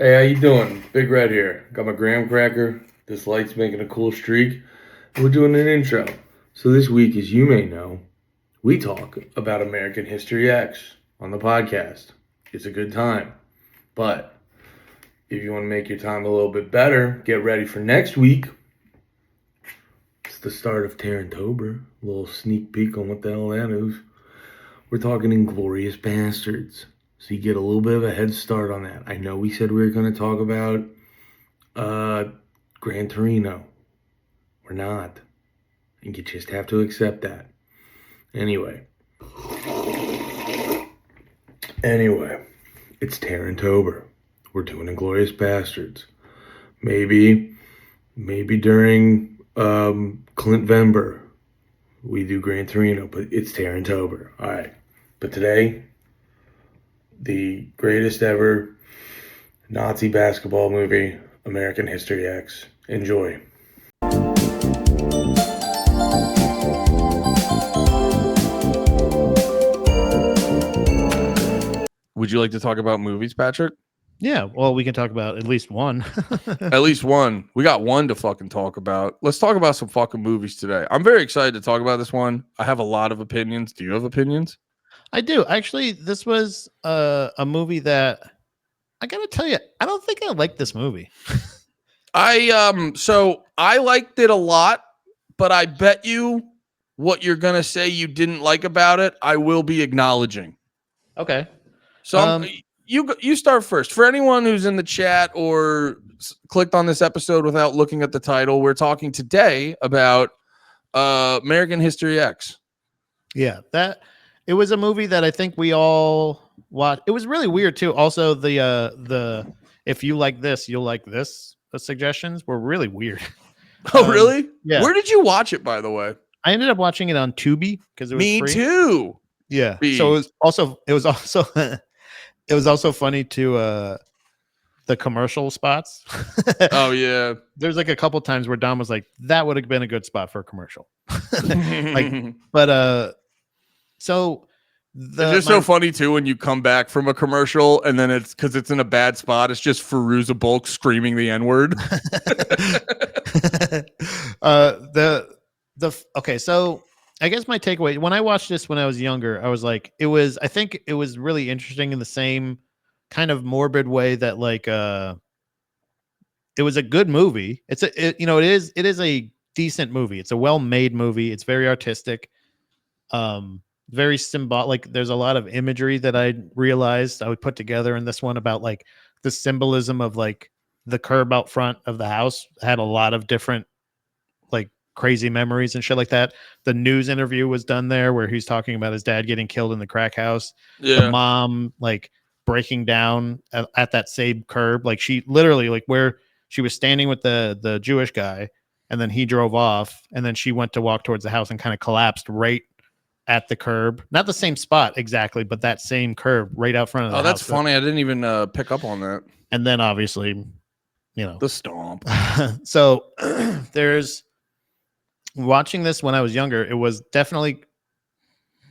Hey, how you doing? Big Red here. Got my graham cracker. This light's making a cool streak. We're doing an intro. So this week, as you may know, we talk about American History X on the podcast. It's a good time. But if you want to make your time a little bit better, get ready for next week. It's the start of Tarantober. A little sneak peek on what the hell that is. We're talking Inglorious Bastards. So you get a little bit of a head start on that. I know we said we were going to talk about Gran Torino. We're not. And you just have to accept that. Anyway, it's Tarantober. We're doing Inglorious Bastards. Maybe during Clint Vember, we do Gran Torino, but it's Tarantober. All right. But today, the greatest ever Nazi basketball movie, American History X. Enjoy. Would you like to talk about movies, Patrick? Yeah, well, we can talk about at least one. At least one. We got one to fucking talk about. Let's talk about some fucking movies today. I'm very excited to talk about this one. I have a lot of opinions. Do you have opinions? I do. Actually, this was a movie that I got to tell you, I don't think I like this movie. So I liked it a lot, but I bet you what you're going to say you didn't like about it, I will be acknowledging. Okay. So you start first. For anyone who's in the chat or clicked on this episode without looking at the title, we're talking today about American History X. Yeah, it was a movie that I think we all watched. It was really weird too. Also, the if you like this, you'll like this. The suggestions were really weird. Oh, really? Yeah. Where did you watch it, by the way? I ended up watching it on Tubi because it was free. Me too. Yeah. So it was also funny to the commercial spots. Oh yeah. There's like a couple times where Dom was like, that would have been a good spot for a commercial. So it's just so funny too when you come back from a commercial and then it's because it's in a bad spot. It's just Fairuza Balk screaming the N-word. Okay, so I guess my takeaway when I watched this when I was younger, I was like, I think it was really interesting in the same kind of morbid way that like it was a good movie. It is a decent movie. It's a well-made movie. It's very artistic. Very symbolic. Like there's a lot of imagery that I realized I would put together in this one about like the symbolism of like the curb out front of the house had a lot of different like crazy memories and shit like that. The news interview was done there where he's talking about his dad getting killed in the crack house. Yeah. The mom like breaking down at that same curb. Like she literally like where she was standing with the Jewish guy and then he drove off and then she went to walk towards the house and kind of collapsed right at the curb, not the same spot exactly, but that same curb right out front of the house. Oh, that's funny. I didn't even pick up on that. And then obviously, the stomp. So there's watching this when I was younger, it was definitely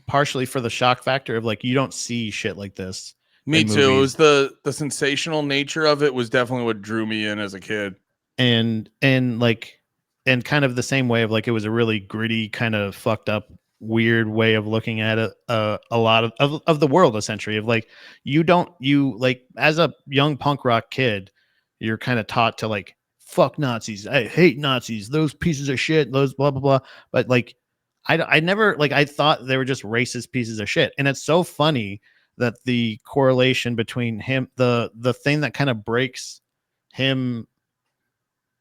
partially for the shock factor of like, you don't see shit like this. Me too. It was the sensational nature of it was definitely what drew me in as a kid. And kind of the same way of like, it was a really gritty kind of fucked up weird way of looking at it, a lot of the world essentially of like you like as a young punk rock kid you're kind of taught to like fuck Nazis, I hate Nazis, those pieces of shit, those blah blah blah, but like I never like I thought they were just racist pieces of shit. And it's so funny that the correlation between him, the thing that kind of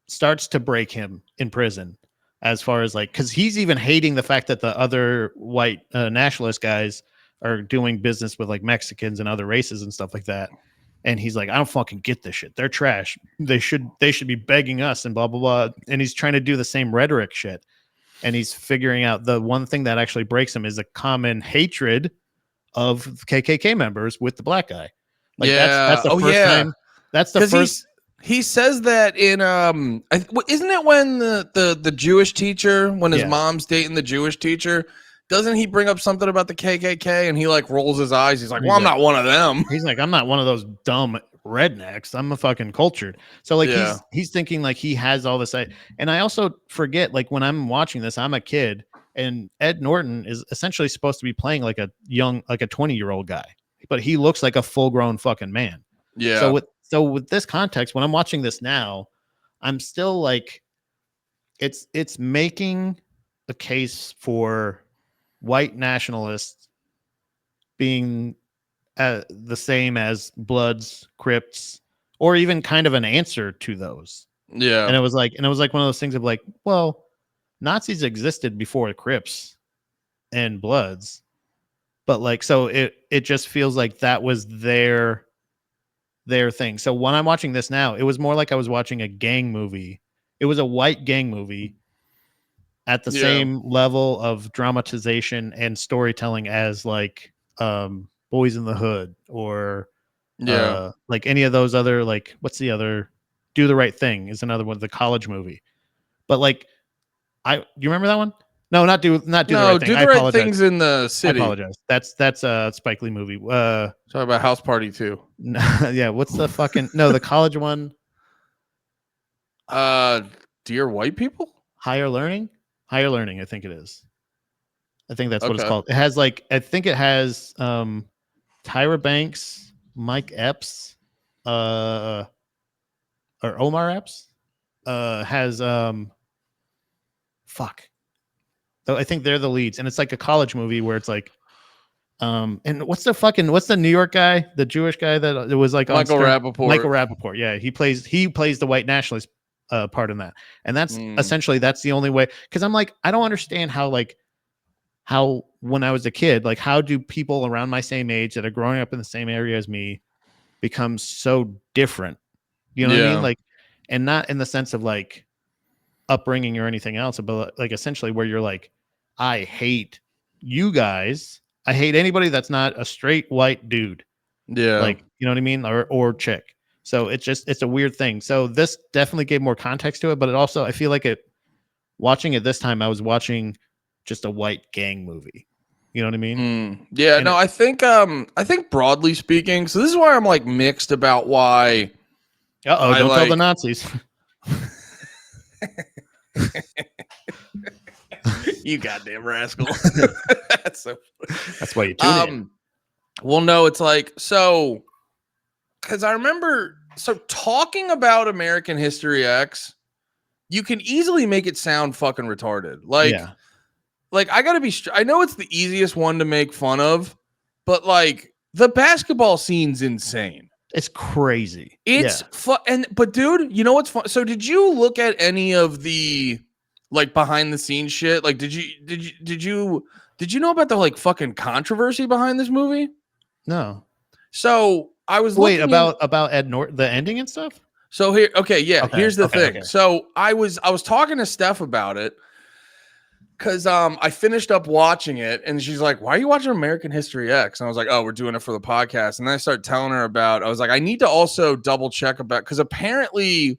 starts to break him in prison, as far as like, because he's even hating the fact that the other white nationalist guys are doing business with like Mexicans and other races and stuff like that. And he's like, I don't fucking get this shit. They're trash. They should be begging us and blah, blah, blah. And he's trying to do the same rhetoric shit. And he's figuring out the one thing that actually breaks him is a common hatred of KKK members with the black guy. Like that's the first time. That's the first. He says that in isn't it when the Jewish teacher, when his mom's dating the Jewish teacher, doesn't he bring up something about the KKK and he like rolls his eyes? He's like, well, I'm not one of them. He's like, I'm not one of those dumb rednecks. I'm a fucking cultured. So like Yeah. he's thinking like he has all this. And I also forget, like when I'm watching this, I'm a kid, and Ed Norton is essentially supposed to be playing like a 20-year-old guy, but he looks like a full grown fucking man. Yeah. So with this context, when I'm watching this now, I'm still like, it's making a case for white nationalists being the same as Bloods, Crips, or even kind of an answer to those. Yeah. And it was like one of those things of like, well, Nazis existed before the Crips and Bloods, but like, so it just feels like that was their thing. So when I'm watching this now, it was more like I was watching a gang movie. It was a white gang movie at the same level of dramatization and storytelling as like Boys in the Hood or like any of those other, like, what's the other, Do the Right Thing is another one, the college movie. But like, do you remember that one? No, not do the right thing. Do the Right Thing's in the city. I apologize. That's a Spike Lee movie. Talk about House Party 2. Yeah, what's the fucking the college one? Dear White People? Higher Learning, I think it is. I think that's what it's called. It has like, I think it has Tyra Banks, Mike Epps, or Omar Epps, has fuck. So I think they're the leads, and it's like a college movie where it's like, and what's the New York guy, the Jewish guy that it was like Michael Rappaport. Michael Rappaport, yeah, he plays the white nationalist part in that, and that's essentially that's the only way. Because I'm like, I don't understand how when I was a kid, like how do people around my same age that are growing up in the same area as me become so different? You know what I mean? Like, and not in the sense of like upbringing or anything else, but like essentially where you're like, I hate you guys. I hate anybody that's not a straight white dude. Yeah. Like, you know what I mean? Or chick. So it's a weird thing. So this definitely gave more context to it, but it also, I feel like watching it this time, I was watching just a white gang movie. You know what I mean? Yeah, and I think broadly speaking, so this is why I'm like mixed about why. Don't tell the Nazis. You goddamn rascal. That's why you tune in. Well, no, it's like, so because I remember, so talking about American History X, you can easily make it sound fucking retarded. Like, like I gotta be, I know it's the easiest one to make fun of, but like the basketball scene's insane. It's crazy. It's fun. But dude, you know what's fun? So did you look at any of the like behind the scenes shit? Like, did you know about the like fucking controversy behind this movie? No. So I was about Ed Norton, the ending and stuff. So here, here's the thing. Okay. So I was talking to Steph about it because I finished up watching it, and she's like, "Why are you watching American History X?" And I was like, "Oh, we're doing it for the podcast." And then I started telling her about. I was like, "I need to also double check about," because apparently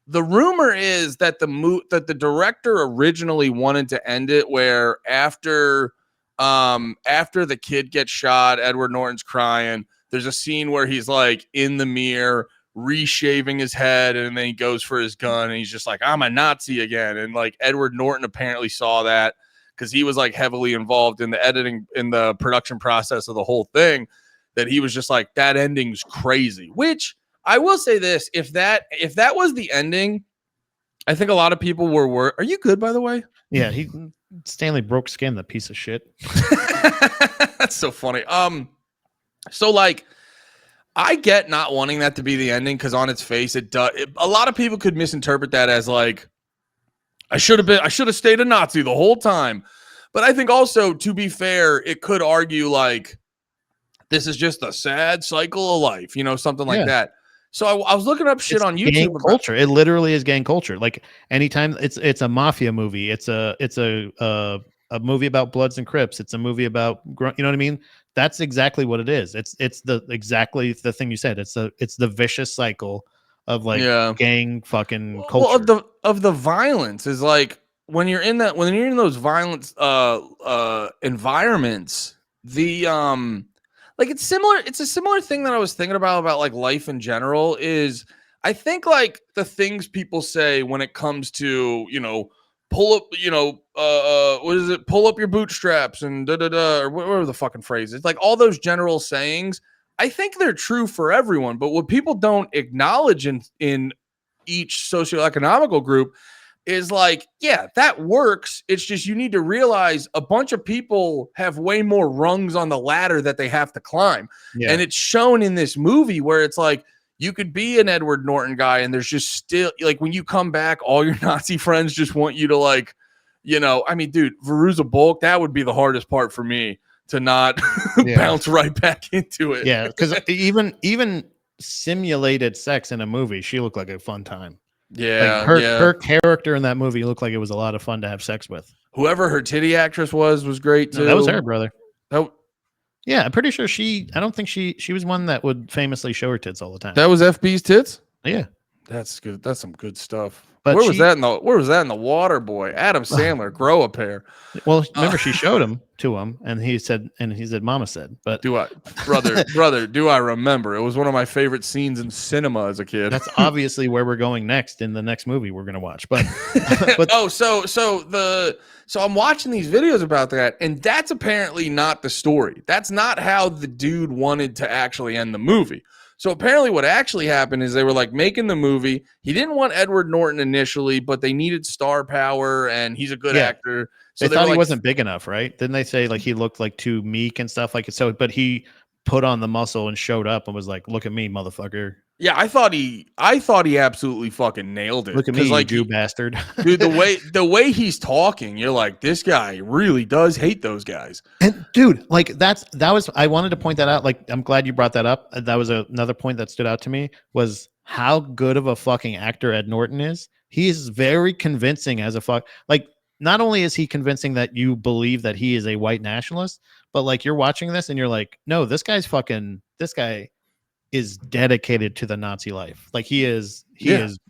the rumor is that the director originally wanted to end it where after the kid gets shot, Edward Norton's crying. There's a scene where he's like in the mirror, reshaving his head, and then he goes for his gun, and he's just like, "I'm a Nazi again." And like Edward Norton apparently saw that because he was like heavily involved in the editing, in the production process of the whole thing, that he was just like, that ending's crazy. Which I will say this, if that was the ending, I think a lot of people were are you good, by the way? Yeah, Stanley broke skin, the piece of shit. That's so funny. So like, I get not wanting that to be the ending because on its face, it does. A lot of people could misinterpret that as like, I should have stayed a Nazi the whole time. But I think also, to be fair, it could argue like, this is just a sad cycle of life, you know, something like that. So I was looking up shit on YouTube. Gang culture. It literally is gang culture. Like anytime it's a mafia movie, it's a movie about Bloods and Crips. It's a movie about, you know what I mean? That's exactly what it is. It's exactly the thing you said. It's the vicious cycle of like gang fucking culture. Well, of the violence is like when you're in those violent environments, the like it's similar. It's a similar thing that I was thinking about like life in general. Is I think like the things people say when it comes to pull up, what is it? Pull up your bootstraps and da da da, or whatever the fucking phrase is. Like all those general sayings, I think they're true for everyone. But what people don't acknowledge in each socioeconomical group is like, yeah, that works. It's just you need to realize a bunch of people have way more rungs on the ladder that they have to climb. Yeah. And it's shown in this movie where it's like you could be an Edward Norton guy and there's just still like when you come back, all your Nazi friends just want you to like, I mean, dude, Veruza Bulk, that would be the hardest part for me to not bounce right back into it. Yeah, because even simulated sex in a movie, she looked like a fun time. Yeah, like her character in that movie looked like it was a lot of fun to have sex with. Whoever her titty actress was great too. No, that was her, brother. Oh, yeah, I'm pretty sure I don't think she was one that would famously show her tits all the time. that was FB's tits. Yeah, that's good. That's some good stuff. But where was that in the Water Boy? Adam Sandler, grow a pair. Well, remember she showed him to him, and he said, Mama said, but do I, brother, do I remember? It was one of my favorite scenes in cinema as a kid. That's obviously where we're going next in the next movie we're gonna watch. But so I'm watching these videos about that, and that's apparently not the story. That's not how the dude wanted to actually end the movie. So apparently what actually happened is they were like making the movie. He didn't want Edward Norton initially, but they needed star power and he's a good actor. So they thought he wasn't big enough, right? Didn't they say like he looked like too meek and stuff like it? So, but he put on the muscle and showed up and was like, look at me, motherfucker. Yeah, I thought he absolutely fucking nailed it. Look at me, like, you bastard. Dude, the way he's talking, you're like, this guy really does hate those guys. And dude, like I wanted to point that out. Like, I'm glad you brought that up. That was another point that stood out to me was how good of a fucking actor Ed Norton is. He is very convincing as a fuck. Like, not only is he convincing that you believe that he is a white nationalist, but like you're watching this and you're like, no, this guy is dedicated to the Nazi life. Like he is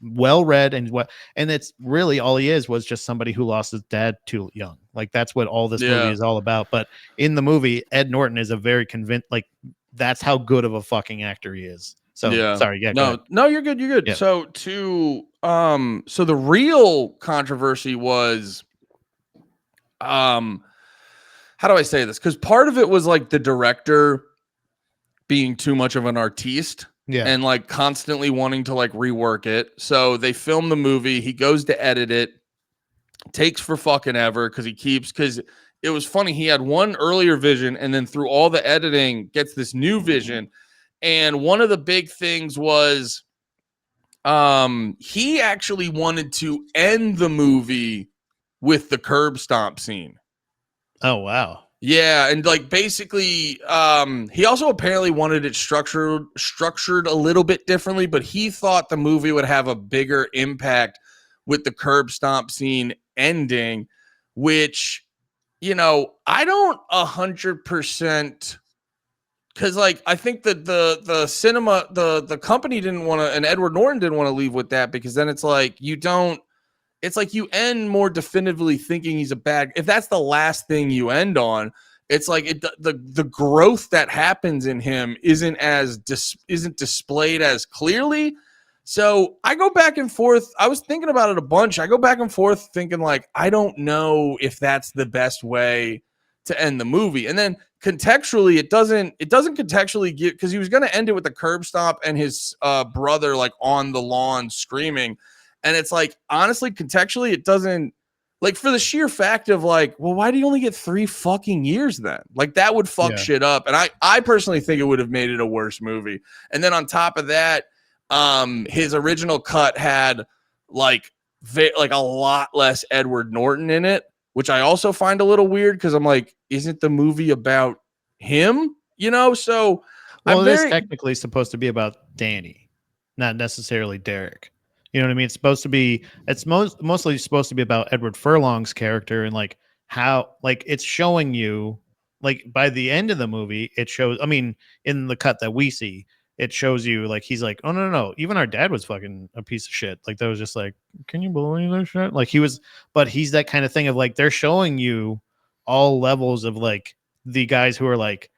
well read and it's really all he was just somebody who lost his dad too young. Like that's what all this movie is all about. But in the movie, Ed Norton is a very like that's how good of a fucking actor he is. So sorry, no, you're good. You're good. Yeah. So so the real controversy was, how do I say this? Because part of it was like the director being too much of an artiste and like constantly wanting to like rework it. So they film the movie. He goes to edit it. Takes for fucking ever because it was funny. He had one earlier vision and then through all the editing gets this new vision. And one of the big things was he actually wanted to end the movie with the curb stomp scene. Oh, wow. Yeah, and like basically, he also apparently wanted it structured a little bit differently, but he thought the movie would have a bigger impact with the curb stomp scene ending, which, I don't 100%, because like I think that the cinema, the company didn't want to, and Edward Norton didn't want to leave with that because then it's like it's like you end more definitively thinking he's a bad. If that's the last thing you end on, it's like the growth that happens in him isn't displayed as clearly. So I go back and forth. I was thinking about it a bunch. I go back and forth thinking like I don't know if that's the best way to end the movie. And then contextually, it doesn't contextually give, because he was going to end it with the curb stomp and his brother like on the lawn screaming. And it's like, honestly, contextually, it doesn't, like, for the sheer fact of like, well, why do you only get 3 fucking years then? Like, that would fuck shit up. And I personally think it would have made it a worse movie. And then on top of that, his original cut had like a lot less Edward Norton in it, which I also find a little weird because I'm like, isn't the movie about him? So well, it is technically supposed to be about Danny, not necessarily Derek. You know what I mean? It's mostly supposed to be about Edward Furlong's character and like how, like, it's showing you, like, by the end of the movie, it shows, I mean, in the cut that we see, it shows you like, he's like, oh, no. Even our dad was fucking a piece of shit. Like, that was just like, can you believe that shit? Like but he's that kind of thing of like, they're showing you all levels of like the guys who are like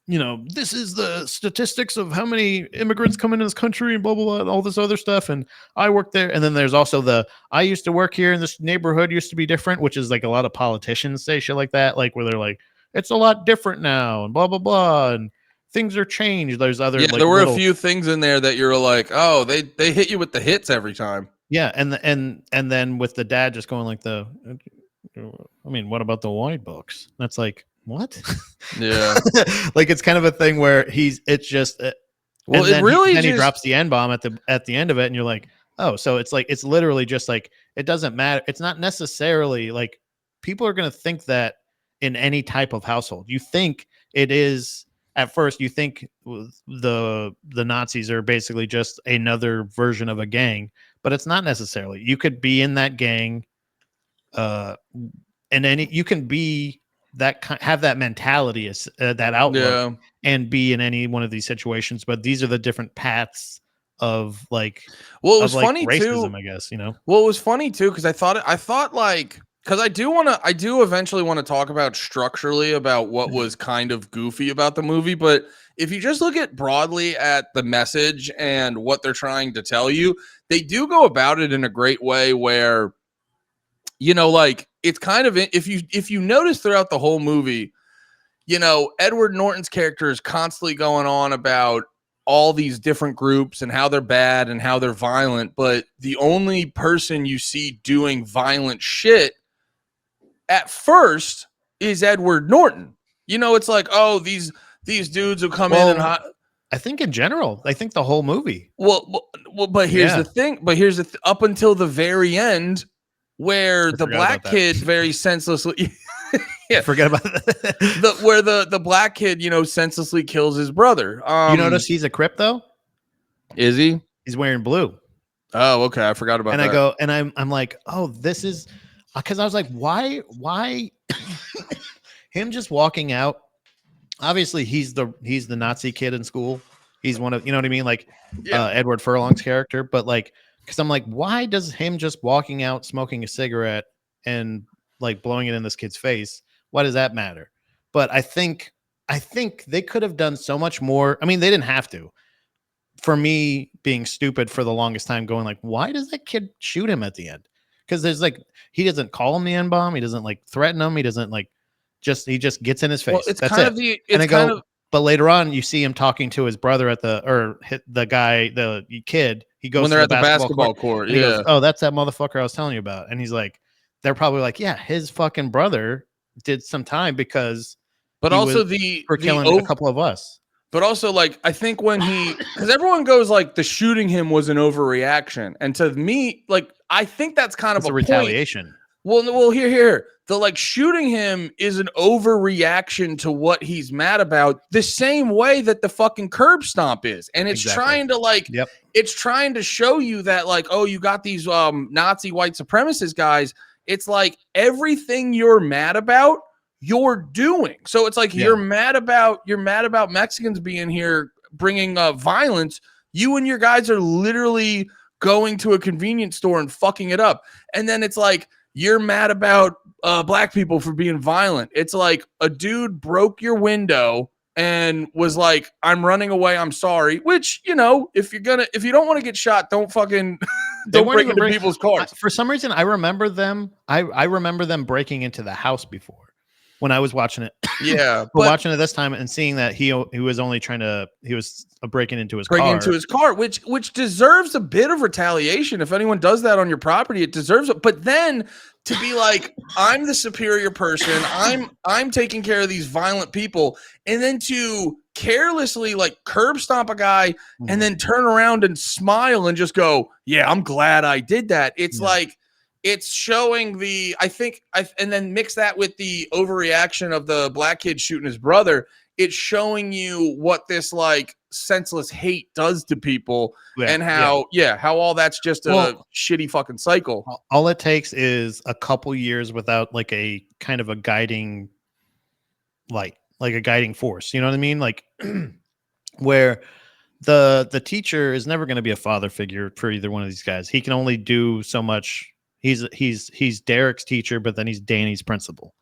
this is the statistics of how many immigrants come into this country and blah, blah, blah, and all this other stuff. And I work there. And then there's also I used to work here and this neighborhood used to be different, which is like a lot of politicians say shit like that, like where they're like, it's a lot different now and blah, blah, blah. And things are changed. There's other, Yeah, like, there were a few things in there that you're like, oh, they hit you with the hits every time. Yeah. And then with the dad just going like what about the white books? That's like, what? Yeah. Like it's kind of a thing where it's just well, and it really then he just drops the N-bomb at the end of it, and you're like, oh, so it's like it's literally just like it doesn't matter. It's not necessarily like people are gonna think that in any type of household. You think it is at first, you think the Nazis are basically just another version of a gang, but it's not necessarily. You could be in that gang, and you can be have that mentality, that outlook, and be in any one of these situations. But these are the different paths of like, well, it was funny racism, too, I guess, Well, it was funny too, because I thought like, because I do eventually want to talk about structurally about what was kind of goofy about the movie. But if you just look at broadly at the message and what they're trying to tell you, they do go about it in a great way where, like it's kind of, if you notice throughout the whole movie, Edward Norton's character is constantly going on about all these different groups and how they're bad and how they're violent. But the only person you see doing violent shit at first is Edward Norton. It's like, oh, these dudes who come in and I think in general, I think the whole movie. Well, but here's the thing. But here's up until the very end, where the black kid very senselessly, forget about that. where the black kid, senselessly kills his brother. You notice he's a Crip though? Is he? He's wearing blue. Oh, okay. I forgot about that. And I go, and I'm like, oh, this is because I was like, why him just walking out? Obviously, he's the Nazi kid in school. He's one of, you know what I mean? Like Edward Furlong's character. But like, because I'm like, why does him just walking out, smoking a cigarette and like blowing it in this kid's face? Why does that matter? But I think they could have done so much more. I mean, they didn't have to. For me being stupid for the longest time, going like, why does that kid shoot him at the end? Because there's like, he doesn't call him the N-bomb. He doesn't like threaten him. He doesn't like he just gets in his face. Well, it's That's kind it. of but later on, you see him talking to his brother at the kid. He goes when they're at the basketball court. He goes, oh, that's that motherfucker I was telling you about. And he's like, they're probably like, yeah, his fucking brother did some time because, but also for killing a couple of us. But also, like, I think because everyone goes like the shooting him was an overreaction, and to me, like, I think that's kind of a retaliation. Well, here. The like shooting him is an overreaction to what he's mad about, the same way that the fucking curb stomp is. And it's trying to like, it's trying to show you that like, oh, you got these Nazi white supremacist guys. It's like everything you're mad about, you're doing. So it's like you're mad about Mexicans being here, bringing violence. You and your guys are literally going to a convenience store and fucking it up. And then it's like, you're mad about black people for being violent. It's like a dude broke your window and was like, I'm running away. I'm sorry. Which, if you don't want to get shot, don't fucking don't break into people's cars. For some reason, I remember them. I remember them breaking into the house before when I was watching it. Yeah. Watching it this time and seeing that he was only he was breaking into his car, which deserves a bit of retaliation. If anyone does that on your property, it deserves it. But then to be like, I'm the superior person, I'm taking care of these violent people, and then to carelessly like curb stomp a guy and then turn around and smile and just go, yeah, I'm glad I did that. It's like, it's showing and then mix that with the overreaction of the black kid shooting his brother. It's showing you what this like senseless hate does to people and how all that's just a shitty fucking cycle. All it takes is a couple years without like a kind of a guiding light, like a guiding force. You know what I mean? Like where the teacher is never going to be a father figure for either one of these guys. He can only do so much. He's Derek's teacher, but then he's Danny's principal.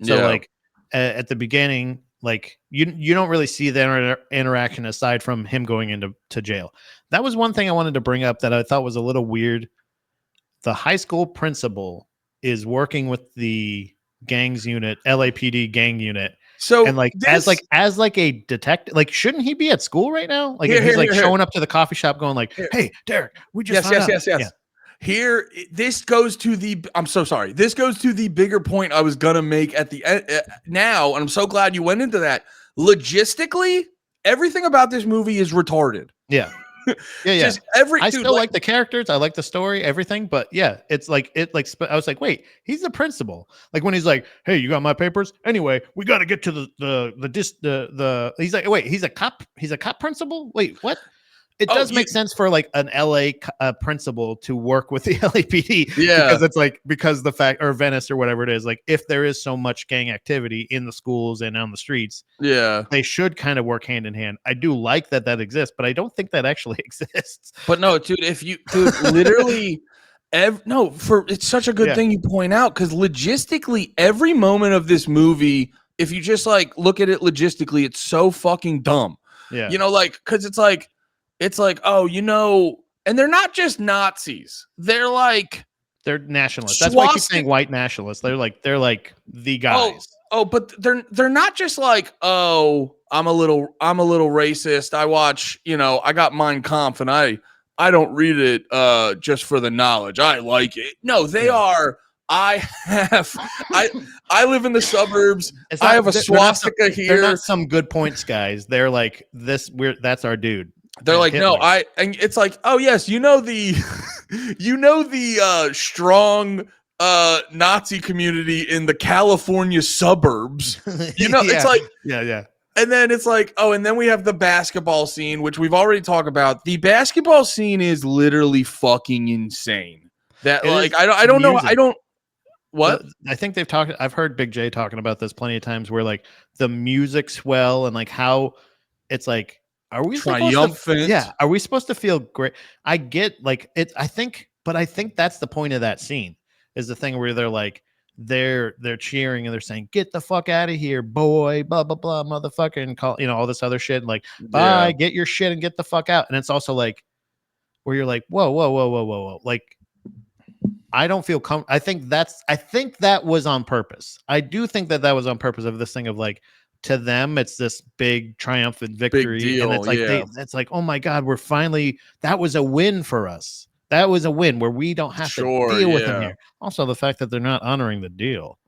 So like at the beginning, Like you don't really see the interaction aside from him going into jail. That was one thing I wanted to bring up that I thought was a little weird. The high school principal is working with the gangs unit, LAPD gang unit. So And like as a detective, like shouldn't he be at school right now? Like he's like showing up to the coffee shop, going like, "Hey, Derek, we just found out." Yes. Yeah. Here, this goes to the. I'm so sorry. This goes to the bigger point I was gonna make at the end. Now, and I'm so glad you went into that. Logistically, everything about this movie is retarded. Yeah. Just I still like the characters. I like the story, everything. But yeah, it's like I was like, wait, he's the principal. Like when he's like, "Hey, you got my papers? Anyway, we got to get to the." He's like, wait, he's a cop. He's a cop principal. Wait, what? It does make sense for like an LA principal to work with the LAPD. Yeah, because it's like the fact, or Venice or whatever it is, like if there is so much gang activity in the schools and on the streets, they should kind of work hand in hand. I do like that exists, but I don't think that actually exists. But no, dude, literally, it's such a good thing you point out, because logistically, every moment of this movie, if you just like look at it logistically, it's so fucking dumb. Yeah, like because it's like, oh, and they're not just Nazis. They're nationalists. That's why I keep saying white nationalists. They're like the guys. Oh, but they're not just like, oh, I'm a little racist. I watch, I got Mein Kampf and I don't read it just for the knowledge. I like it. No, they are. I live in the suburbs. I have a swastika here. They're not some good points guys. They're like that's our dude. They're like, Hitler. no, and it's like, oh yes, the strong Nazi community in the California suburbs. It's like, yeah. And then it's like, oh, and then we have the basketball scene, which we've already talked about. The basketball scene is literally fucking insane. That I don't know. What? I think I've heard Big J talking about this plenty of times, where like the music swell and like how it's like, are we triumphant? Are we supposed to feel great? I get like it. I think that's the point of that scene, is the thing where they're like, they're cheering and they're saying, "Get the fuck out of here, boy!" Blah blah blah, motherfucker, and call all this other shit. Like, bye, get your shit and get the fuck out. And it's also like, where you're like, whoa, like, I don't feel I think that was on purpose. I do think that was on purpose, of this thing of like, to them, it's this big triumphant victory. Big deal, and it's like, it's like, oh my God, we're finally, that was a win for us. That was a win where we don't have to deal with them here. Also, the fact that they're not honoring the deal.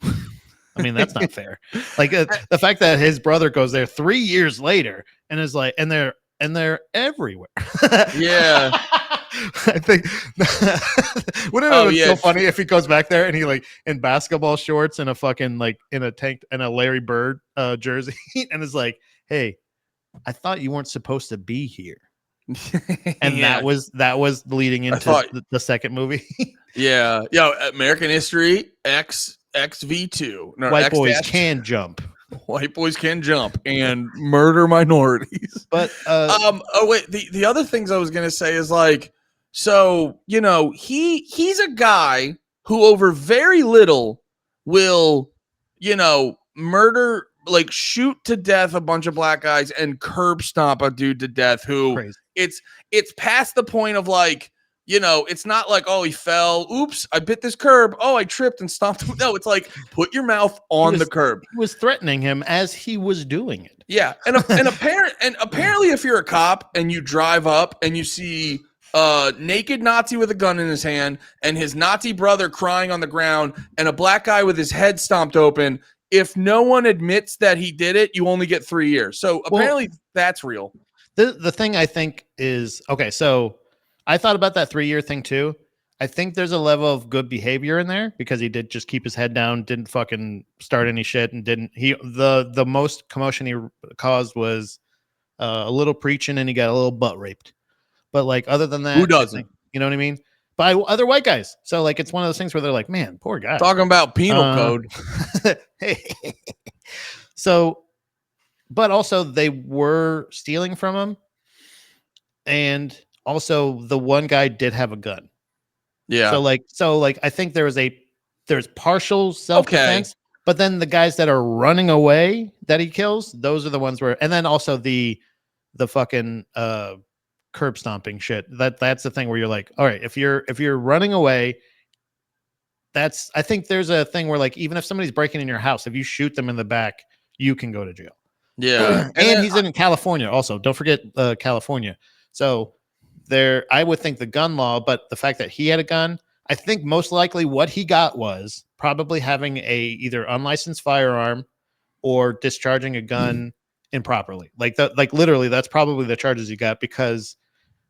I mean, that's not fair. Like the fact that his brother goes there 3 years later and is like, and they're everywhere. Yeah. I think wouldn't it be so funny if he goes back there and he like in basketball shorts and a fucking like in a tank and a Larry Bird jersey and is like, "Hey, I thought you weren't supposed to be here." And that was leading into the second movie. Yeah. American History XV2. No, White boys can jump. White boys can jump and murder minorities. But the other things I was gonna say is like, so he's a guy who over very little will murder, like shoot to death a bunch of black guys and curb stomp a dude to death who crazy. It's past the point of like, it's not like, oh, he fell. Oops, I bit this curb. Oh, I tripped and stomped him. No, it's like, put your mouth on the curb. He was threatening him as he was doing it. Yeah. And apparently if you're a cop and you drive up and you see a naked Nazi with a gun in his hand and his Nazi brother crying on the ground and a black guy with his head stomped open, if no one admits that he did it, you only get 3 years. So apparently that's real. The thing I think is, okay, so I thought about that 3 year thing too. I think there's a level of good behavior in there because he did just keep his head down, didn't fucking start any shit, and the most commotion he caused was a little preaching, and he got a little butt raped. But like, other than that, who doesn't? You know what I mean? By other white guys. So like, it's one of those things where they're like, man, poor guy. Talking about penal code. So, but also they were stealing from him, and also the one guy did have a gun. Yeah. So like I think there's partial self-defense, But then the guys that are running away that he kills, those are the ones where, and then also the fucking curb stomping shit. That's the thing where you're like, all right, if you're running away, I think there's a thing where like even if somebody's breaking in your house, if you shoot them in the back, you can go to jail. Yeah. And he's in California also. Don't forget California. So I would think the gun law, but the fact that he had a gun, I think most likely what he got was probably having a either unlicensed firearm or discharging a gun improperly. Like literally that's probably the charges he got because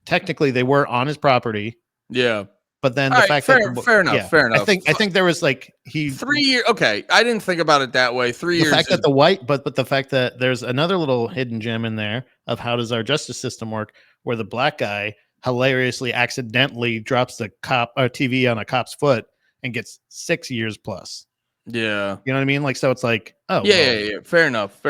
technically they were on his property. Yeah. But then All the right, fact fair enough. I think there was like 3 years. Okay, I didn't think about it that way. 3 years. The fact that but the fact that there's another little hidden gem in there of how does our justice system work, where the black guy hilariously accidentally drops the cop or TV on a cop's foot and gets 6 years plus. Yeah, you know what I mean. Like so, it's like yeah. Fair enough.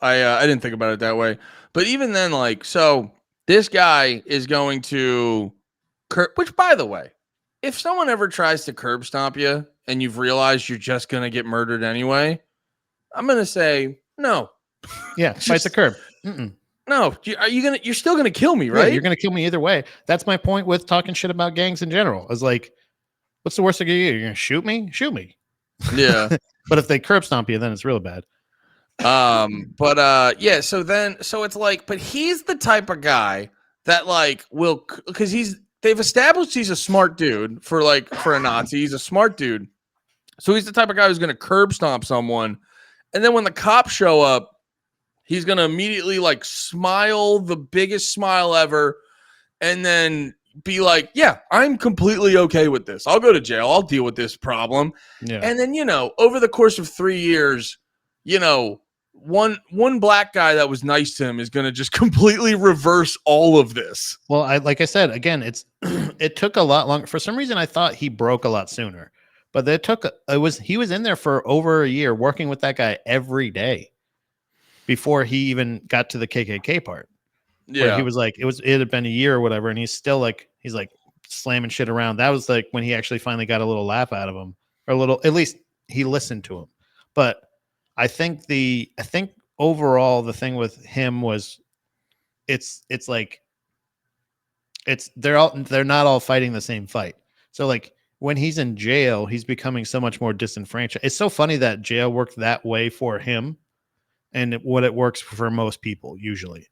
I didn't think about it that way. But even then, like so, this guy is going to, which by the way. If someone ever tries to curb stomp you and you've realized you're just going to get murdered anyway, I'm going to say no. Yeah, fight the curb. No, you're still going to kill me, right? Yeah, you're going to kill me either way. That's my point with talking shit about gangs in general. I was like, what's the worst thing you do? You're going to shoot me? Shoot me. Yeah. But if they curb stomp you, then it's real bad. Yeah, so it's like, but he's the type of guy that like will, because they've established he's a smart dude for a Nazi. He's a smart dude. So he's the type of guy who's going to curb stomp someone. And then when the cops show up, he's going to immediately like smile, the biggest smile ever. And then be like, yeah, I'm completely okay with this. I'll go to jail. I'll deal with this problem. Yeah. And then, over the course of 3 years, one black guy that was nice to him is going to just completely reverse all of this. Well, like I said, again, it took a lot longer. For some reason, I thought he broke a lot sooner, but he was in there for over a year working with that guy every day before he even got to the KKK part. Yeah, he was like, it had been a year or whatever, and he's still like, slamming shit around. That was like when he actually finally got a little laugh out of him, or at least he listened to him. But I think overall the thing with him was they're not all fighting the same fight. So like when he's in jail, he's becoming so much more disenfranchised. It's so funny that jail worked that way for him and what it works for most people usually.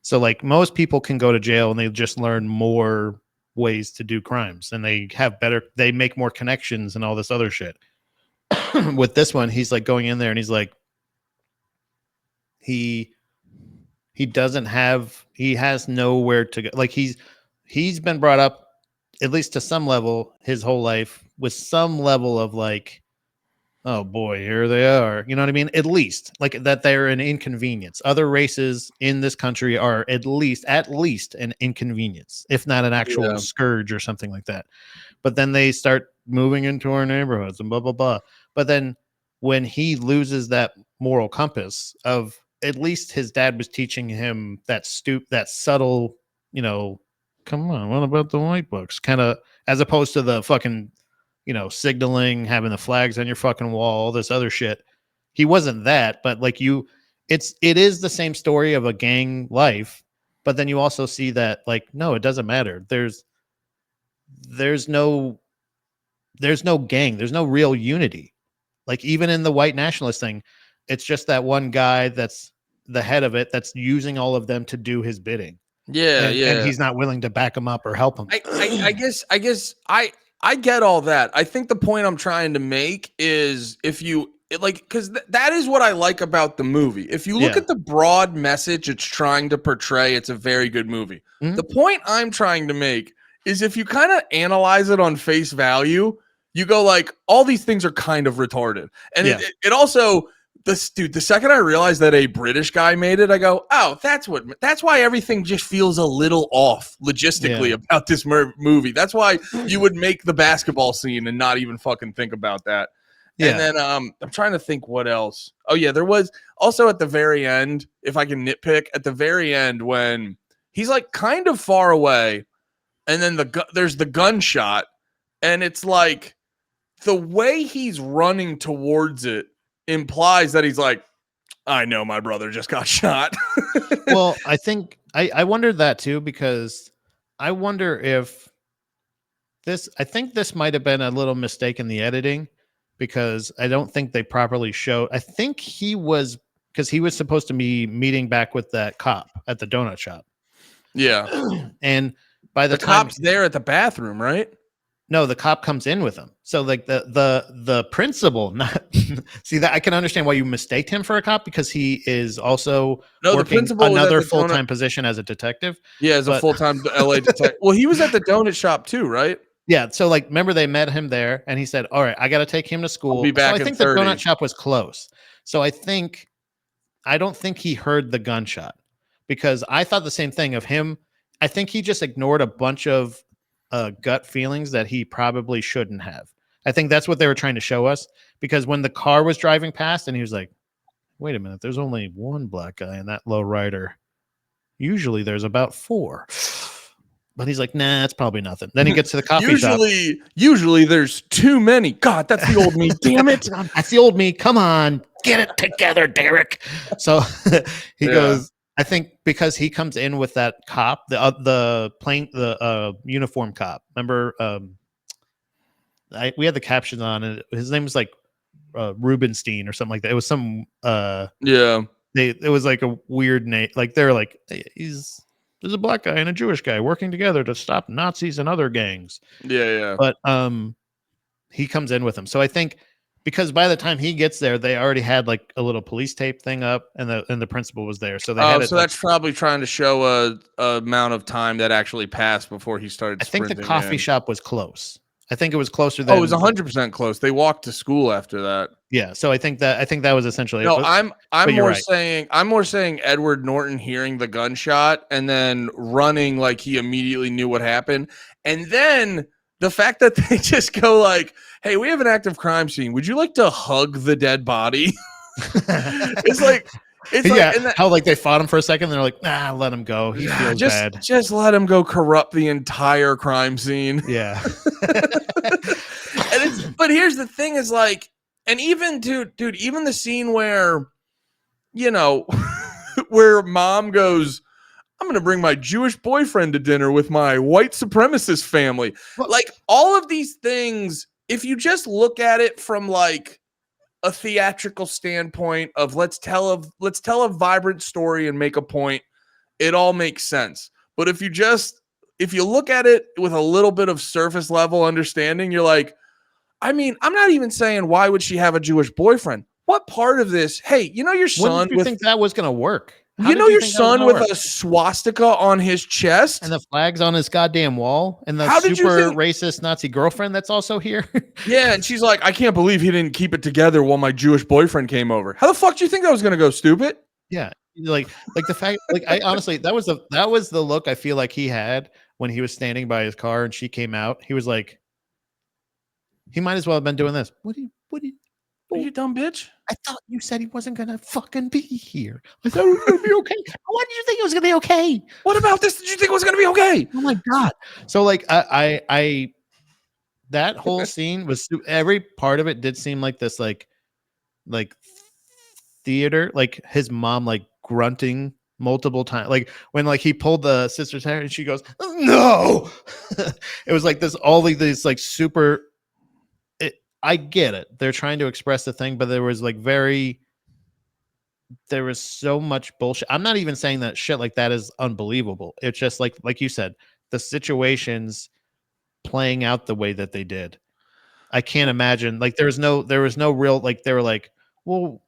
So like most people can go to jail and they just learn more ways to do crimes and they make more connections and all this other shit. With this one, he's like going in there and he's like, he has nowhere to go. Like he's been brought up, at least to some level, his whole life with some level of like, oh boy, here they are. You know what I mean? At least like that they're an inconvenience. Other races in this country are at least an inconvenience, if not an actual scourge or something like that. But then they start moving into our neighborhoods and blah, blah, blah. But then when he loses that moral compass of at least his dad was teaching him that subtle, come on, what about the white books? Kind of as opposed to the fucking, signaling, having the flags on your fucking wall, all this other shit. He wasn't that, but like it is the same story of a gang life, but then you also see that like, no, it doesn't matter. There's no gang. There's no real unity. Like even in the white nationalist thing, it's just that one guy that's the head of it that's using all of them to do his bidding. Yeah, and he's not willing to back him up or help him. I guess I get all that. I think the point I'm trying to make is because that is what I like about the movie. If you look at the broad message it's trying to portray, it's a very good movie. Mm-hmm. The point I'm trying to make is if you kind of analyze it on face value, you go like, all these things are kind of retarded. And it also, the second I realized that a British guy made it, I go, oh, that's why everything just feels a little off logistically about this movie. That's why you would make the basketball scene and not even fucking think about that. Yeah. And then I'm trying to think what else. Oh yeah, there was also at the very end, if I can nitpick, at the very end when he's like kind of far away, and then there's the gunshot, and it's like the way he's running towards it implies that he's like, I know my brother just got shot. Well, I think I wondered that too, because I wonder if I think this might have been a little mistake in the editing, because I don't think they properly showed. I think because he was supposed to be meeting back with that cop at the donut shop. Yeah. And by the time cop's there at the bathroom, right? No, the cop comes in with him. So like the principal, not see that I can understand why you mistaked him for a cop, because he is also the principal was at another the full-time position as a detective. Yeah, as a full-time LA detective. Well, he was at the donut shop too, right? Yeah. So like, remember they met him there, and he said, "All right, I got to take him to school." I'll be back so I in think 30. the donut shop was close. So I don't think he heard the gunshot, because I thought the same thing of him. I think he just ignored a bunch of gut feelings that he probably shouldn't have. I think that's what they were trying to show us, because when the car was driving past and he was like, wait a minute, there's only one black guy in that low rider. Usually there's about 4. But he's like, nah, it's probably nothing. Then he gets to the coffee shop. Usually there's too many. God, that's the old me. Damn it. That's the old me. Come on, get it together, Derek. So he goes, I think because he comes in with that cop, the uniform cop. Remember, we had the captions on it. His name was like Rubenstein or something like that. It was some it was like a weird name. Like they're like, there's a black guy and a Jewish guy working together to stop Nazis and other gangs. Yeah. But he comes in with him. So I think, because by the time he gets there, they already had like a little police tape thing up, and the principal was there. So they had it. So that's probably trying to show a amount of time that actually passed before he started. I think the coffee shop was close. I think it was closer than. Oh, it was 100% close. They walked to school after that. Yeah. So I think that was essentially. No, it. I'm more saying Edward Norton hearing the gunshot and then running like he immediately knew what happened, and then the fact that they just go like, hey, we have an active crime scene. Would you like to hug the dead body? It's like, how like they fought him for a second. And they're like, nah, let him go. He feels bad. Just let him go corrupt the entire crime scene. Yeah. But here's the thing is like, and even dude, even the scene where, where mom goes, I'm going to bring my Jewish boyfriend to dinner with my white supremacist family. Like all of these things, if you just look at it from like a theatrical standpoint of let's tell a vibrant story and make a point, it all makes sense. But if you look at it with a little bit of surface level understanding, you're like, I mean, I'm not even saying why would she have a Jewish boyfriend? What part of this? Hey, your son. When did you think that was going to work? Your son with a swastika on his chest and the flags on his goddamn wall, and the racist Nazi girlfriend that's also here. Yeah, and she's like, I can't believe he didn't keep it together while my Jewish boyfriend came over. How the fuck do you think that was going to go, stupid? Yeah, like the fact, like I honestly, that was the look I feel like he had when he was standing by his car and she came out. He was like, he might as well have been doing this. What are you dumb bitch? I thought you said he wasn't gonna fucking be here. I thought it was gonna be okay. Why did you think it was gonna be okay? What about this? Did you think it was gonna be okay? Oh my god! So like I that whole scene was, every part of it did seem like this like theater, like his mom like grunting multiple times, like when like he pulled the sister's hair and she goes no. It was like all of these like super. I get it. They're trying to express the thing, but there was so much bullshit. I'm not even saying that shit like that is unbelievable. It's just like you said, the situations playing out the way that they did. I can't imagine, like there was no real, like they were like, well,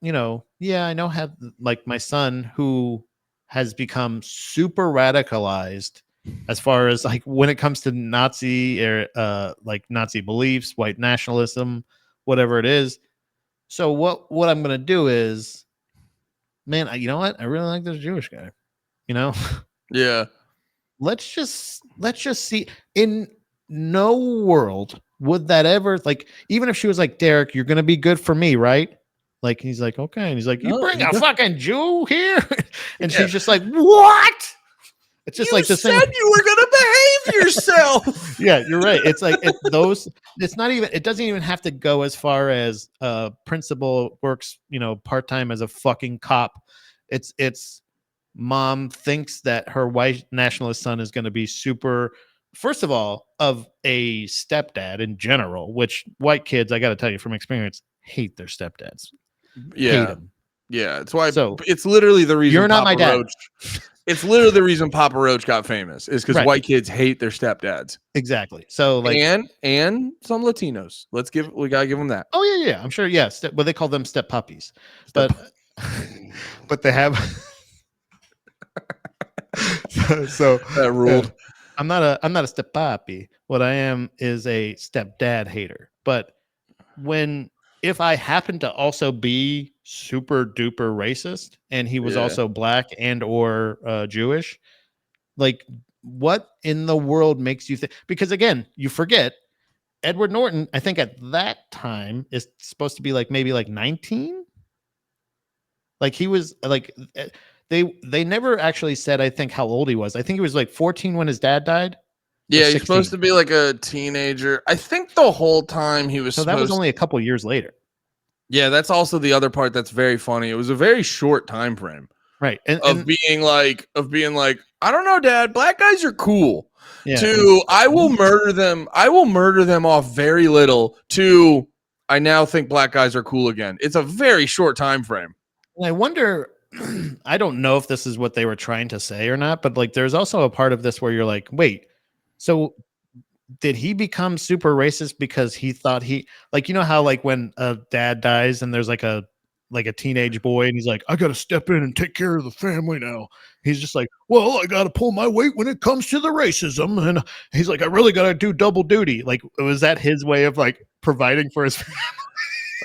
yeah, I know how, like my son who has become super radicalized as far as like when it comes to Nazi or like Nazi beliefs, white nationalism, whatever it is. So what I'm gonna do is, man, you know what? I really like this Jewish guy. Yeah. Let's just see. In no world would that ever, like, even if she was like, Derek, you're gonna be good for me, right? Like he's like, okay, and he's like, you bring a fucking Jew here, and she's just like, what? It's just you like this said thing. you were gonna behave yourself. Yeah, you're right. It's like those. It's not even. It doesn't even have to go as far as principal works, part time as a fucking cop. It's mom thinks that her white nationalist son is going to be super. First of all, of a stepdad in general, which white kids, I got to tell you from experience, hate their stepdads. Hate Yeah, them. yeah. It's why. So, it's literally the reason you're not my dad. Roach. It's literally the reason Papa Roach got famous is because Right. white kids hate their stepdads. Exactly. So like, and some Latinos. We gotta give them that. oh yeah, I'm sure. Yes, well they call them step puppies, but they have. so That ruled. I'm not a step puppy. What I am is a stepdad hater. But if I happen to also be super duper racist and he was Yeah. also black and or Jewish, like what in the world makes you think? Because again, you forget Edward Norton, I think at that time is supposed to be like maybe like 19. Like he was like they never actually said I think how old he was. I think he was like 14 when his dad died. Yeah, he's 16. supposed to be like a teenager. I think the whole time he was So that was only a couple years later. Yeah, that's also the other part that's very funny. It was a very short time frame. Right. Of being like, I don't know, Dad, black guys are cool. yeah, To I will murder them. I will murder them off very little. To I now think black guys are cool again. It's a very short time frame. and I wonder, I don't know if this is what they were trying to say or not, but like there's also a part of this where you're like, wait, so did he become super racist because he thought how like when a dad dies and there's like a teenage boy and he's like, I gotta step in and take care of the family now. He's just like, well, I gotta pull my weight when it comes to the racism. And he's like, I really gotta do double duty. Like, was that his way of like providing for his family?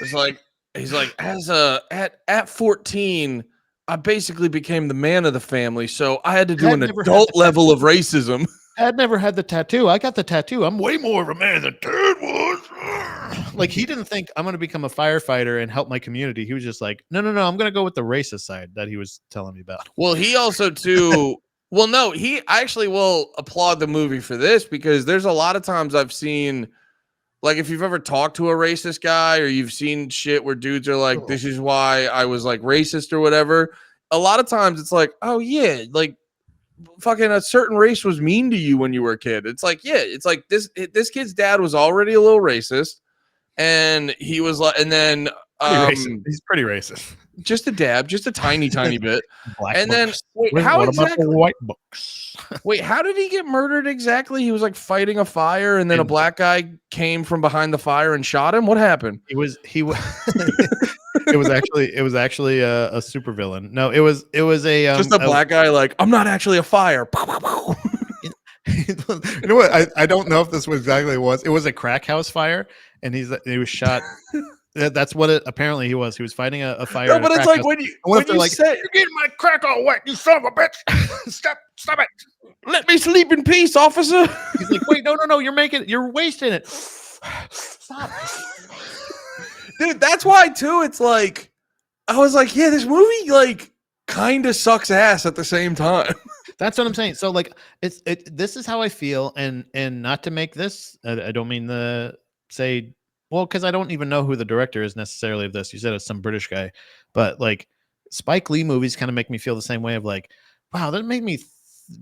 It's like he's like at 14, I basically became the man of the family, so I had to do an adult level of racism. Dad never had the tattoo. I got the tattoo. I'm way more of a man than Dad was. Like he didn't think I'm going to become a firefighter and help my community. He was just like, no. I'm going to go with the racist side that he was telling me about. Well, he also too. Well, no, I actually will applaud the movie for this because there's a lot of times I've seen, like, if you've ever talked to a racist guy or you've seen shit where dudes are like, this is why I was like racist or whatever. A lot of times it's like, oh yeah, like fucking a certain race was mean to you when you were a kid. It's like, yeah, it's like this kid's dad was already a little racist and he was like, and then he's pretty racist. Just a dab, just a tiny bit. Black and books. Then wait, how what exactly about the white books? Wait, how did he get murdered exactly? He was like fighting a fire and then a black guy came from behind the fire and shot him. What happened? He was it was actually a supervillain. No, it was a just a black guy like, I'm not actually a fire. You know what? I don't know if this was exactly what it was a crack house fire, and he was shot. That's what it apparently he was. He was fighting a fire. No, but it's like when you like, say, "You're getting my crack all wet, you son of a bitch! Stop it! Let me sleep in peace, officer." He's like, "Wait, no, you're wasting it. Stop." Dude, that's why too. It's like I was like, yeah, this movie like kind of sucks ass at the same time. That's what I'm saying. So like, this is how I feel, and not to make this. I don't mean to say. Well, because I don't even know who the director is necessarily of this. You said it's some British guy, but like Spike Lee movies kind of make me feel the same way of like, wow, that made me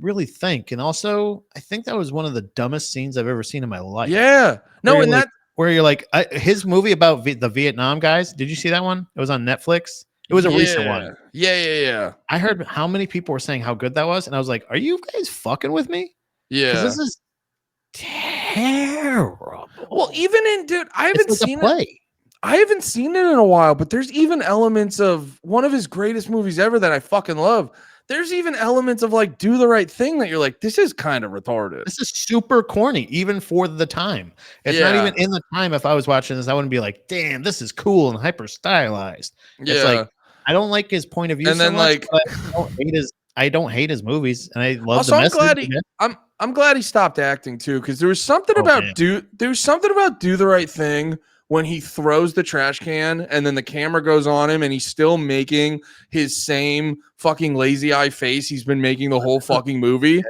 really think. And also, I think that was one of the dumbest scenes I've ever seen in my life. Yeah, no, and like, where you're like, his movie about the Vietnam guys. Did you see that one? It was on Netflix. It was a recent one. Yeah. I heard how many people were saying how good that was, and I was like, are you guys fucking with me? Yeah, this is terrible. Well, even in dude, I haven't seen it. I haven't seen it in a while, but there's even elements of one of his greatest movies ever that I fucking love. There's even elements of like Do the Right Thing that you're like, this is kind of retarded. This is super corny, even for the time. It's not even in the time. If I was watching this, I wouldn't be like, damn, this is cool and hyper stylized. Yeah. It's like, I don't like his point of view. And then much, but I don't hate his movies, and I love the message. I'm glad he stopped acting too, because there was something about Do the Right Thing when he throws the trash can and then the camera goes on him and he's still making his same fucking lazy eye face he's been making the whole fucking movie.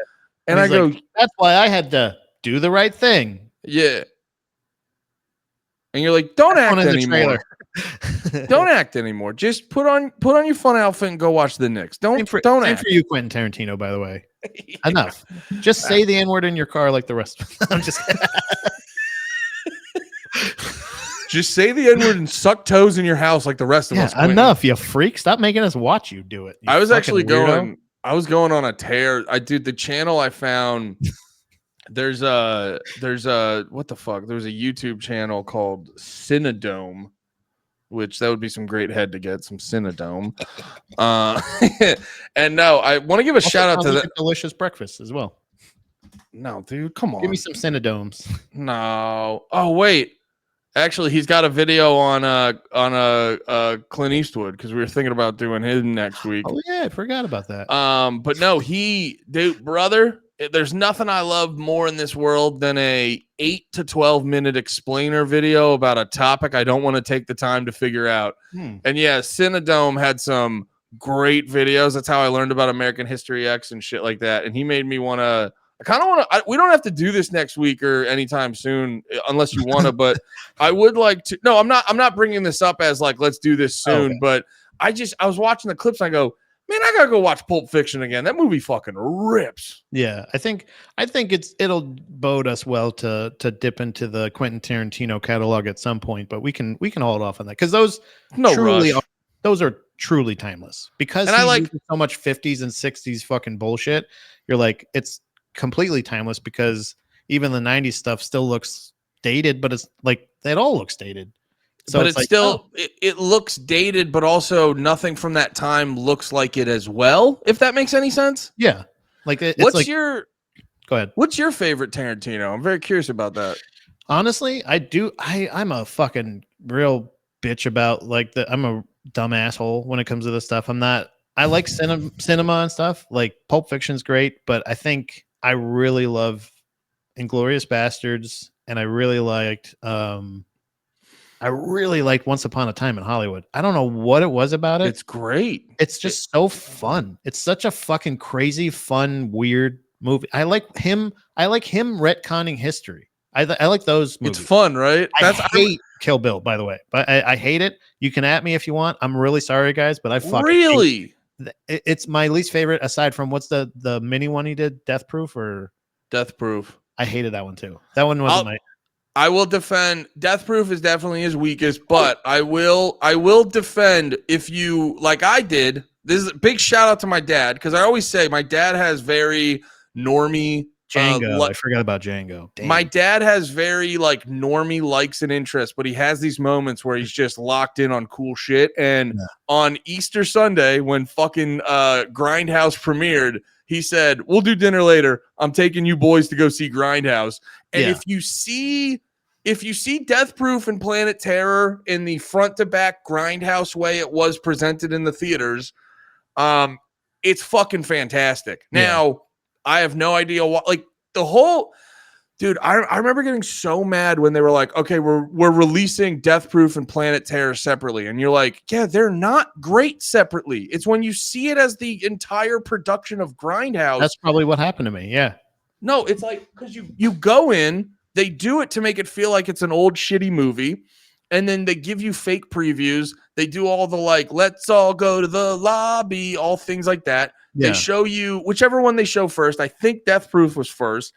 And I he's go, like, that's why I had to do the right thing. yeah. And you're like, don't That's one act in the anymore. trailer. Don't act anymore. Just put on your fun outfit and go watch the Knicks. Don't Same for act. you, Quentin Tarantino, by the way. Enough. Just say the N-word in your car like the rest of them. I'm just Just say the N-word and suck toes in your house like the rest of us. Quentin. Enough, you freak. Stop making us watch you do it. I was actually going on a tear. I did the channel I found. There's a what the fuck? There's a YouTube channel called Cinedome, which that would be some great head to get, some Cinedome. And no, I want to give a shout out to that delicious breakfast as well. No, dude, come on. Give me some Cinedomes. No. Oh, wait. Actually, he's got a video on Clint Eastwood because we were thinking about doing him next week. Oh yeah, I forgot about that. But no, brother, there's nothing I love more in this world than a 8 to 12 minute explainer video about a topic I don't want to take the time to figure out. And yeah, Cinedome had some great videos. That's how I learned about American History X and shit like that. And he made me want to. I kind of want to. We don't have to do this next week or anytime soon, unless you want to. But I would like to. No, I'm not. I'm not bringing this up as like let's do this soon. Okay. But I was watching the clips and I go, man, I gotta go watch Pulp Fiction again. That movie fucking rips. Yeah, I think it'll bode us well to dip into the Quentin Tarantino catalog at some point. But we can hold off on that because those are truly timeless. Because I like so much 50s and 60s fucking bullshit. You're like it's completely timeless because even the 90s stuff still looks dated, but it's like it all looks dated. So but it's like, still it looks dated, but also nothing from that time looks like it as well, if that makes any sense. Yeah. Like go ahead. What's your favorite Tarantino? I'm very curious about that. Honestly, I'm a fucking real bitch about I'm a dumb asshole when it comes to this stuff. I like cinema and stuff. Like Pulp Fiction's great, but I think I really love Inglourious Bastards, and I really liked Once Upon a Time in Hollywood. I don't know what it was about it. It's great. It's just so fun. It's such a fucking crazy, fun, weird movie. I like him retconning history. I like those movies. It's fun, right? I hate Kill Bill, by the way, but I hate it. You can at me if you want. I'm really sorry, guys, but I fucking hate it. It's my least favorite aside from what's the mini one he did, Death Proof. I hated that one too. That one wasn't I will defend Death Proof is definitely his weakest, but I will defend if you like I did. This is a big shout out to my dad because I always say my dad has very normie Django. I forgot about Django. Damn. My dad has very like normie likes and interests, but he has these moments where he's just locked in on cool shit. And on Easter Sunday, when fucking Grindhouse premiered, he said, "We'll do dinner later. I'm taking you boys to go see Grindhouse." And if you see Death Proof and Planet Terror in the front to back Grindhouse way it was presented in the theaters, it's fucking fantastic. Now, I have no idea what, like the whole, dude. I remember getting so mad when they were like, "Okay, we're releasing Death Proof and Planet Terror separately," and you're like, "Yeah, they're not great separately." It's when you see it as the entire production of Grindhouse. That's probably what happened to me. Yeah. No, it's like because you go in, they do it to make it feel like it's an old shitty movie, and then they give you fake previews. They do all the like, "Let's all go to the lobby," all things like that. Yeah. They show you whichever one they show first. I think Death Proof was first.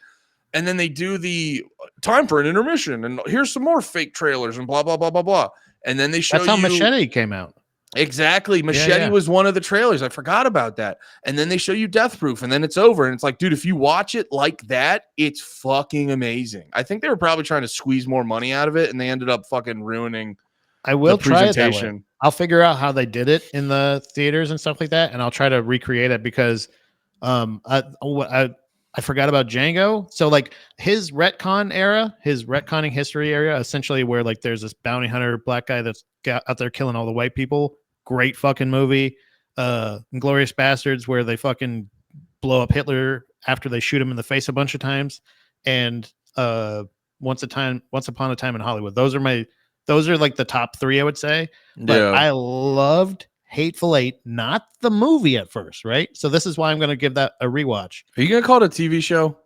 And then they do the time for an intermission. And here's some more fake trailers and blah, blah, blah, blah, blah. And then they show That's how Machete came out. Exactly. Machete was one of the trailers. I forgot about that. And then they show you Death Proof. And then it's over. And it's like, dude, if you watch it like that, it's fucking amazing. I think they were probably trying to squeeze more money out of it. And they ended up fucking ruining I will try it that way. I'll figure out how they did it in the theaters and stuff like that, and I'll try to recreate it because I forgot about Django. So like his retconning history area, essentially where like there's this bounty hunter black guy that's out there killing all the white people. Great fucking movie. Inglourious Bastards, where they fucking blow up Hitler after they shoot him in the face a bunch of times, and Once Upon a Time in Hollywood. Those are my Those are like the top 3, I would say. But Yeah. I loved Hateful Eight, not the movie at first, right? So this is why I'm going to give that a rewatch. Are you gonna call it a TV show?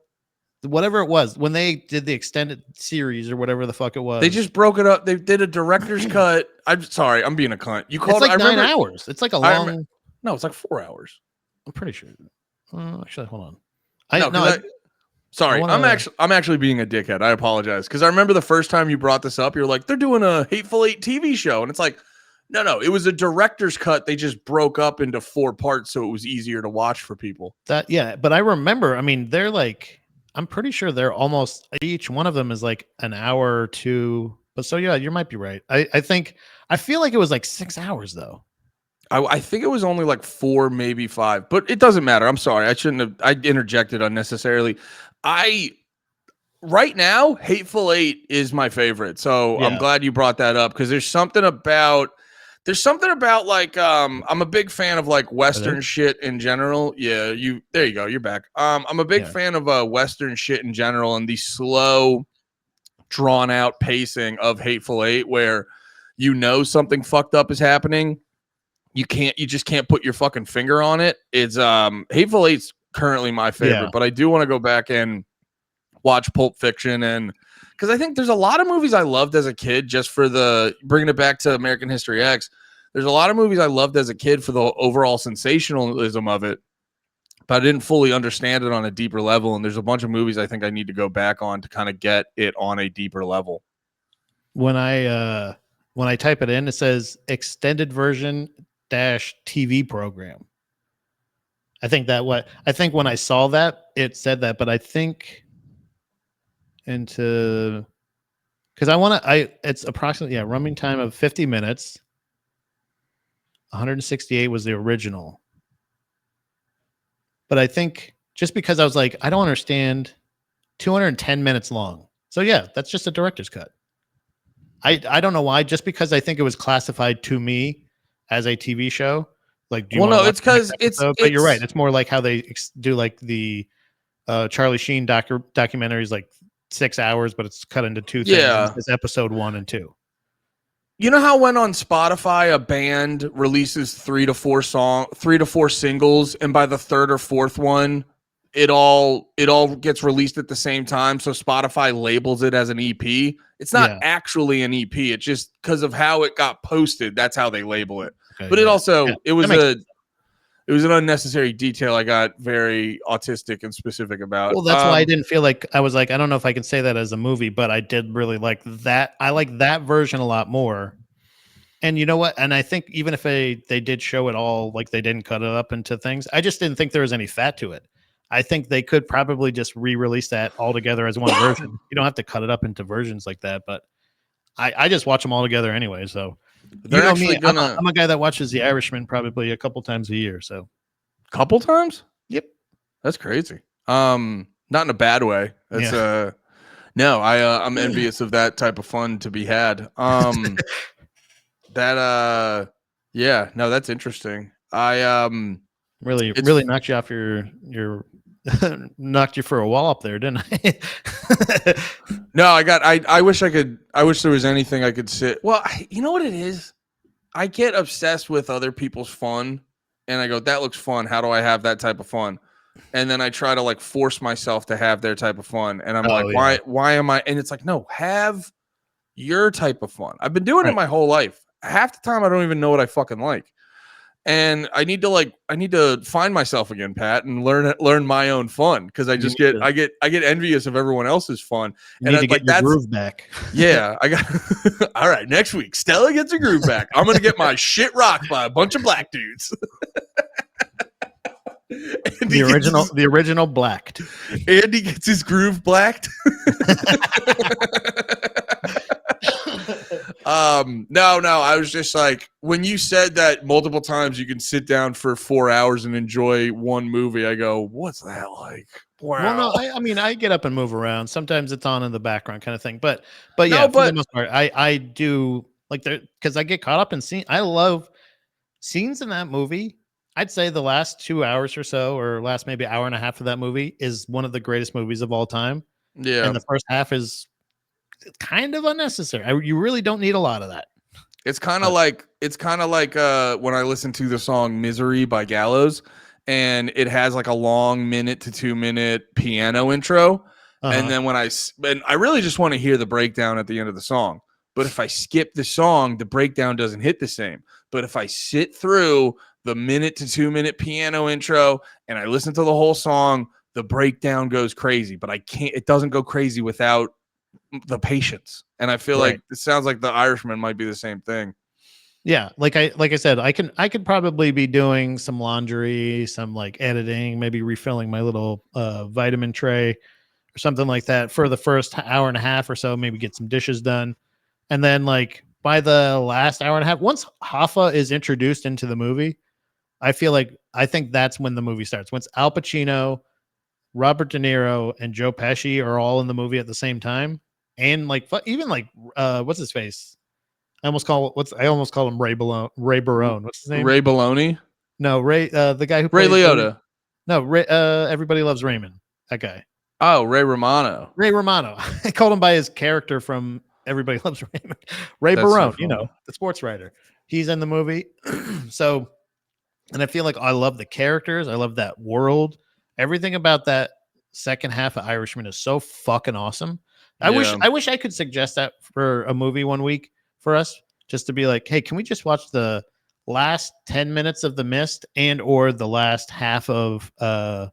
Whatever it was, when they did the extended series or whatever the fuck it was, They just broke it up. They did a director's cut. I'm sorry, I'm being a cunt. You it's called like it. I 9 remember. hours. It's like a I long. remember- No, it's like 4 hours. I'm pretty sure. Actually, hold on. Sorry, wanna- I'm actually being a dickhead. I apologize because I remember the first time you brought this up. You're like, they're doing a Hateful Eight TV show, and it's like, no, it was a director's cut. They just broke up into 4 parts so it was easier to watch for people. But I remember. I mean, they're like. I'm pretty sure they're almost each one of them is like an hour or 2. But so yeah, you might be right. I feel like it was like 6 hours though. I think it was only like 4, maybe 5, but it doesn't matter. I'm sorry. I shouldn't have. I interjected unnecessarily. Right now, Hateful Eight is my favorite. So I'm Yeah. glad you brought that up because there's something about like I'm a big fan of like Western shit in general. Yeah, there you go. You're back. I'm a big fan of Western shit in general and the slow, drawn out pacing of Hateful Eight where something fucked up is happening. You just can't put your fucking finger on it. It's Hateful Eight's currently my favorite, but I do want to go back and watch Pulp Fiction and because I think there's a lot of movies I loved as a kid just for bringing it back to American History X. There's a lot of movies I loved as a kid for the overall sensationalism of it, but I didn't fully understand it on a deeper level. And there's a bunch of movies I think I need to go back on to kind of get it on a deeper level. When I type it in, it says extended version -TV program. I think when I saw that, it said that, but I think because it's approximately running time of 50 minutes. 168 was the original. But I think just because I was like, I don't understand 210 minutes long. So yeah, that's just a director's cut. I don't know why, just because I think it was classified to me as a TV show. Like, it's because but you're right. It's more like how they do like the Charlie Sheen documentaries, like 6 hours, but it's cut into 2 things. Yeah. It's episode 1 and 2. You know how when on Spotify a band releases 3 to 4 singles, and by the 3rd or 4th one, it all gets released at the same time. So Spotify labels it as an EP. It's not actually an EP. It's just because of how it got posted. That's how they label it. Okay, but it was an unnecessary detail I got very autistic and specific about. Well, that's why I didn't feel like I was like, I don't know if I can say that as a movie, but I did really like that. I like that version a lot more. And you know what? And I think even if they did show it all, like they didn't cut it up into things, I just didn't think there was any fat to it. I think they could probably just re-release that all together as one version. You don't have to cut it up into versions like that, but I just watch them all together anyway. So they're actually I'm a guy that watches The Irishman probably a couple times a year. So couple times? Yep. That's crazy. Not in a bad way. That's no, I'm envious of that type of fun to be had. That's interesting. Really knocked you off your knocked you for a wall up there, didn't I? No, I wish there was anything I could sit. Well, you know what it is? I get obsessed with other people's fun and I go, that looks fun. How do I have that type of fun? And then I try to like force myself to have their type of fun. And I'm why am I? And it's like, no, have your type of fun. I've been doing it my whole life. Half the time I don't even know what I fucking like. And I need to find myself again, Pat, and learn my own fun because I get envious of everyone else's fun. And to get your groove back. Yeah, I got. All right, next week Stella gets a groove back. I'm gonna get my shit rocked by a bunch of black dudes. The original blacked. Andy gets his groove blacked. No, I was just like, when you said that multiple times you can sit down for 4 hours and enjoy one movie, I go, what's that like? Wow. Well, no, I mean, I get up and move around. Sometimes it's on in the background kind of thing. But yeah, for the most part, I do like there because I get caught up in scene. I love scenes in that movie. I'd say the last 2 hours or so, or last maybe hour and a half of that movie is one of the greatest movies of all time. Yeah. And the first half is kind of unnecessary. You really don't need a lot of that. It's kind of like when I listen to the song "Misery" by Gallows, and it has like a long 1 to 2 minute piano intro, and then and I really just want to hear the breakdown at the end of the song. But if I skip the song, the breakdown doesn't hit the same. But if I sit through the 1 to 2 minute piano intro and I listen to the whole song, the breakdown goes crazy. But it doesn't go crazy without the patience. And I feel like it sounds like The Irishman might be the same thing. Yeah, like I said, I could probably be doing some laundry, some like editing, maybe refilling my little vitamin tray or something like that for the first hour and a half or so, maybe get some dishes done. And then like by the last hour and a half, once Hoffa is introduced into the movie, I think that's when the movie starts. Once Al Pacino, Robert De Niro, and Joe Pesci are all in the movie at the same time. And like even like what's his face? I almost call him Ray Barone. What's his name? Ray Baloney? No, Ray the guy who Ray plays Liotta. No, Ray Everybody Loves Raymond. That guy. Oh, Ray Romano. Ray Romano. I called him by his character from Everybody Loves Raymond. Ray Barone, the sports writer. He's in the movie. So, and I feel like I love the characters. I love that world. Everything about that second half of Irishman is so fucking awesome. I wish I could suggest that for a movie one week for us, just to be like, hey, can we just watch the last 10 minutes of The Mist and or the last half of The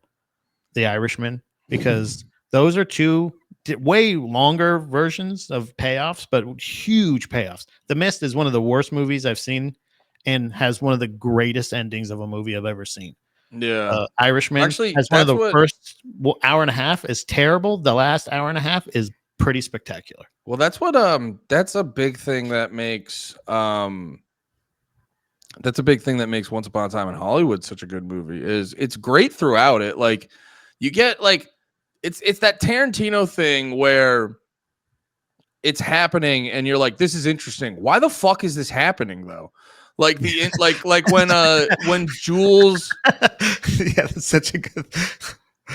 Irishman? Because those are two way longer versions of payoffs, but huge payoffs. The Mist is one of the worst movies I've seen and has one of the greatest endings of a movie I've ever seen. Yeah. Irishman actually has one of the first hour and a half is terrible. The last hour and a half is pretty spectacular. Well, that's a big thing that makes Once Upon a Time in Hollywood such a good movie. Is it's great throughout it. Like you get like it's that Tarantino thing where it's happening and you're like, this is interesting. Why the fuck is this happening though? Like when Jules yeah, that's such a good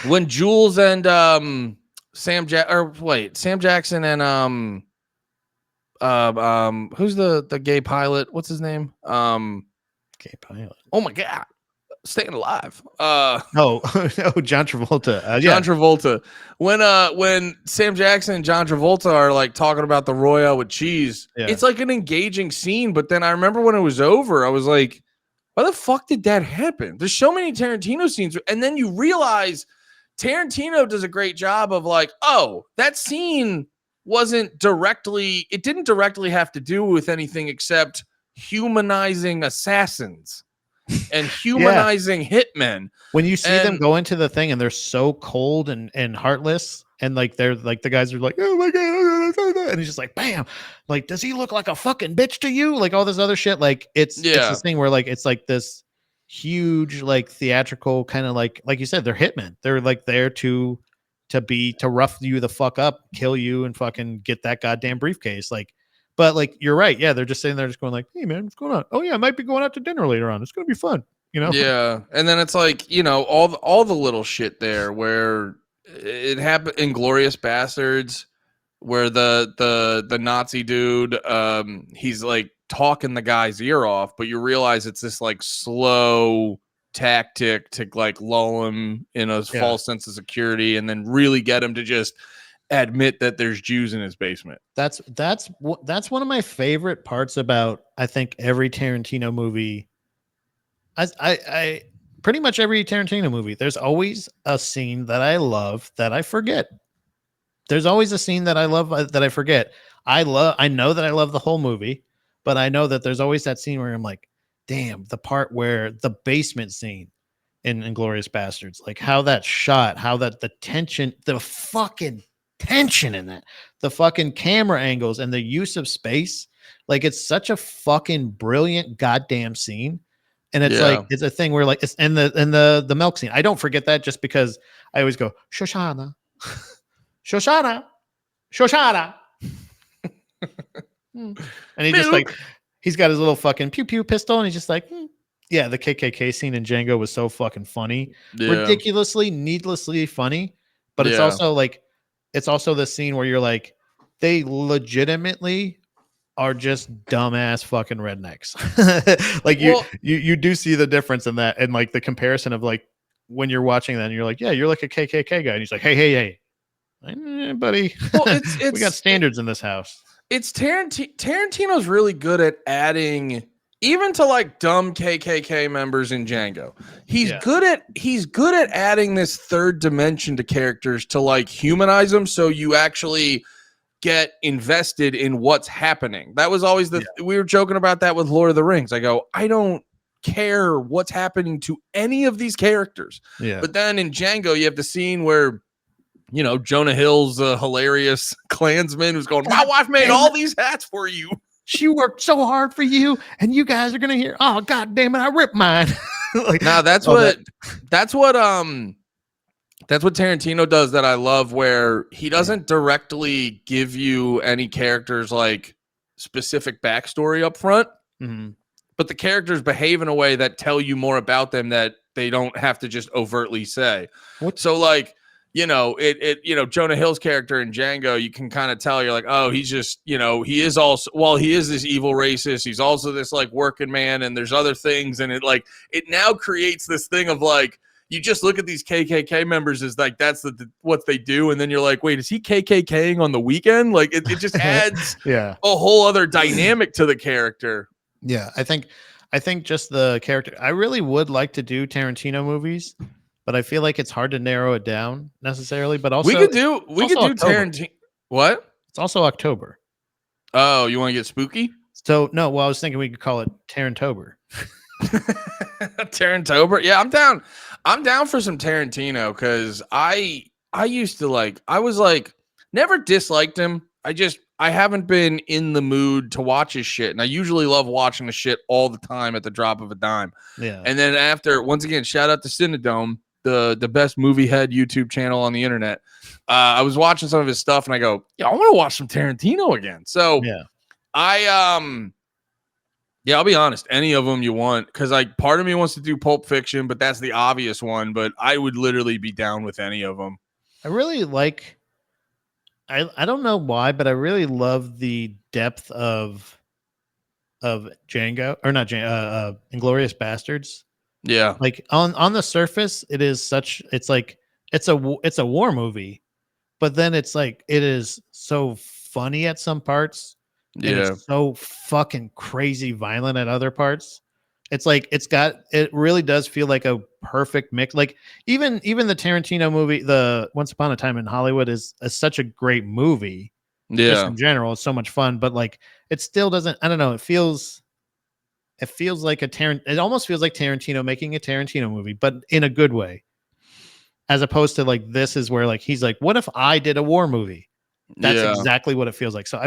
when Jules and Sam Jackson and who's the gay pilot? What's his name? Gay pilot. Oh my god, Staying Alive. John Travolta. John Travolta. When Sam Jackson and John Travolta are like talking about the Royale with cheese, it's like an engaging scene. But then I remember when it was over, I was like, why the fuck did that happen? There's so many Tarantino scenes, and then you realize Tarantino does a great job of like, oh, that scene didn't directly have to do with anything except humanizing assassins and humanizing hitmen. When you see them go into the thing and they're so cold and heartless, and like they're like the guys are like, oh my god, and he's just like, bam, like, does he look like a fucking bitch to you? Like all this other shit. Like it's this thing where like it's like this huge like theatrical kind of like you said, they're hitmen. They're like there to rough you the fuck up, kill you, and fucking get that goddamn briefcase. Like, but like you're right, yeah, they're just sitting there just going like, hey man, what's going on? Oh yeah, I might be going out to dinner later on. It's gonna be fun, Yeah, and then it's like, all the little shit there where it happened in Glorious Bastards, where the Nazi dude, he's like talking the guy's ear off, but you realize it's this like slow tactic to like lull him in a false sense of security and then really get him to just admit that there's Jews in his basement. That's one of my favorite parts about, I think, every Tarantino movie. I pretty much every Tarantino movie, there's always a scene that I love that I forget. There's always a scene that I love that I forget. I know that I love the whole movie, but I know that there's always that scene where I'm like, damn, the part where the basement scene in Inglourious Bastards, like how that's shot, how that the tension, the fucking tension in that, the fucking camera angles and the use of space, like it's such a fucking brilliant goddamn scene. And it's like it's a thing where like it's in the milk scene. I don't forget that just because I always go Shoshana, Shoshana, Shoshana, and he just like he's got his little fucking pew pew pistol, and he's just like, yeah. The KKK scene in Django was so fucking funny, ridiculously, needlessly funny, but it's also like it's also the scene where you're like, they legitimately are just dumbass fucking rednecks. Like Well- you do see the difference in that, and like the comparison of like when you're watching that and you're like, yeah, you're like a KKK guy, and he's like, hey, buddy, Well, we got standards in this house. It's Tarantino's really good at adding, even to like dumb KKK members in Django. He's Yeah. good at adding this third dimension to characters to like humanize them, so you actually get invested in what's happening. That was always we were joking about that with Lord of the Rings. I go, I don't care what's happening to any of these characters. Yeah, But then in Django, you have the scene where, you know, Jonah Hill's a hilarious Klansman who's going, my wife made all these hats for you. she worked so hard for you, and you guys are gonna hear, oh god damn it, I ripped mine. Like, Now that's what Tarantino does that I love, where he doesn't directly give you any characters like specific backstory up front, mhm. but the characters behave in a way that tell you more about them that they don't have to just overtly say. So like, you know, Jonah Hill's character in Django, you can kind of tell, you're like, oh, he's just, you know, he is also, well, he is this evil racist. He's also this like working man, and there's other things. And it now creates this thing of like, you just look at these KKK members as like, that's what they do. And then you're like, wait, is he KKKing on the weekend? Like it just adds Yeah, a whole other dynamic to the character. yeah. I think just the character. I really would like to do Tarantino movies, but I feel like it's hard to narrow it down necessarily. But also, we could do October. Tarantino. What? it's also October. Oh, you want to get spooky? So no, well, I was thinking we could call it Tarantober. Tarantober. Yeah, I'm down. I'm down for some Tarantino because I used to like, I was like, never disliked him. I haven't been in the mood to watch his shit. And I usually love watching the shit all the time at the drop of a dime. Yeah, And then after, once again, shout out to Cinedome, the best movie head YouTube channel on the internet. I was watching some of his stuff and I go, yeah, I want to watch some Tarantino again. So yeah. Yeah, I'll be honest. Any of them you want, because like part of me wants to do Pulp Fiction, but that's the obvious one. But I would literally be down with any of them. I really like. I don't know why, but I really love the depth of Django, or not Django, Inglourious Bastards. Yeah, Like on the surface, it is such. It's like it's a war movie, but then it's like it is so funny at some parts. And yeah, it's so fucking crazy violent at other parts. It's like it really does feel like a perfect mix. Like even the Tarantino movie, the Once Upon a Time in Hollywood is such a great movie. Just yeah. in general, it's so much fun, but like it still doesn't, I don't know, it feels like it almost feels like Tarantino making a Tarantino movie, but in a good way. As opposed to like, this is where like he's like, what if I did a war movie? That's exactly what it feels like. So I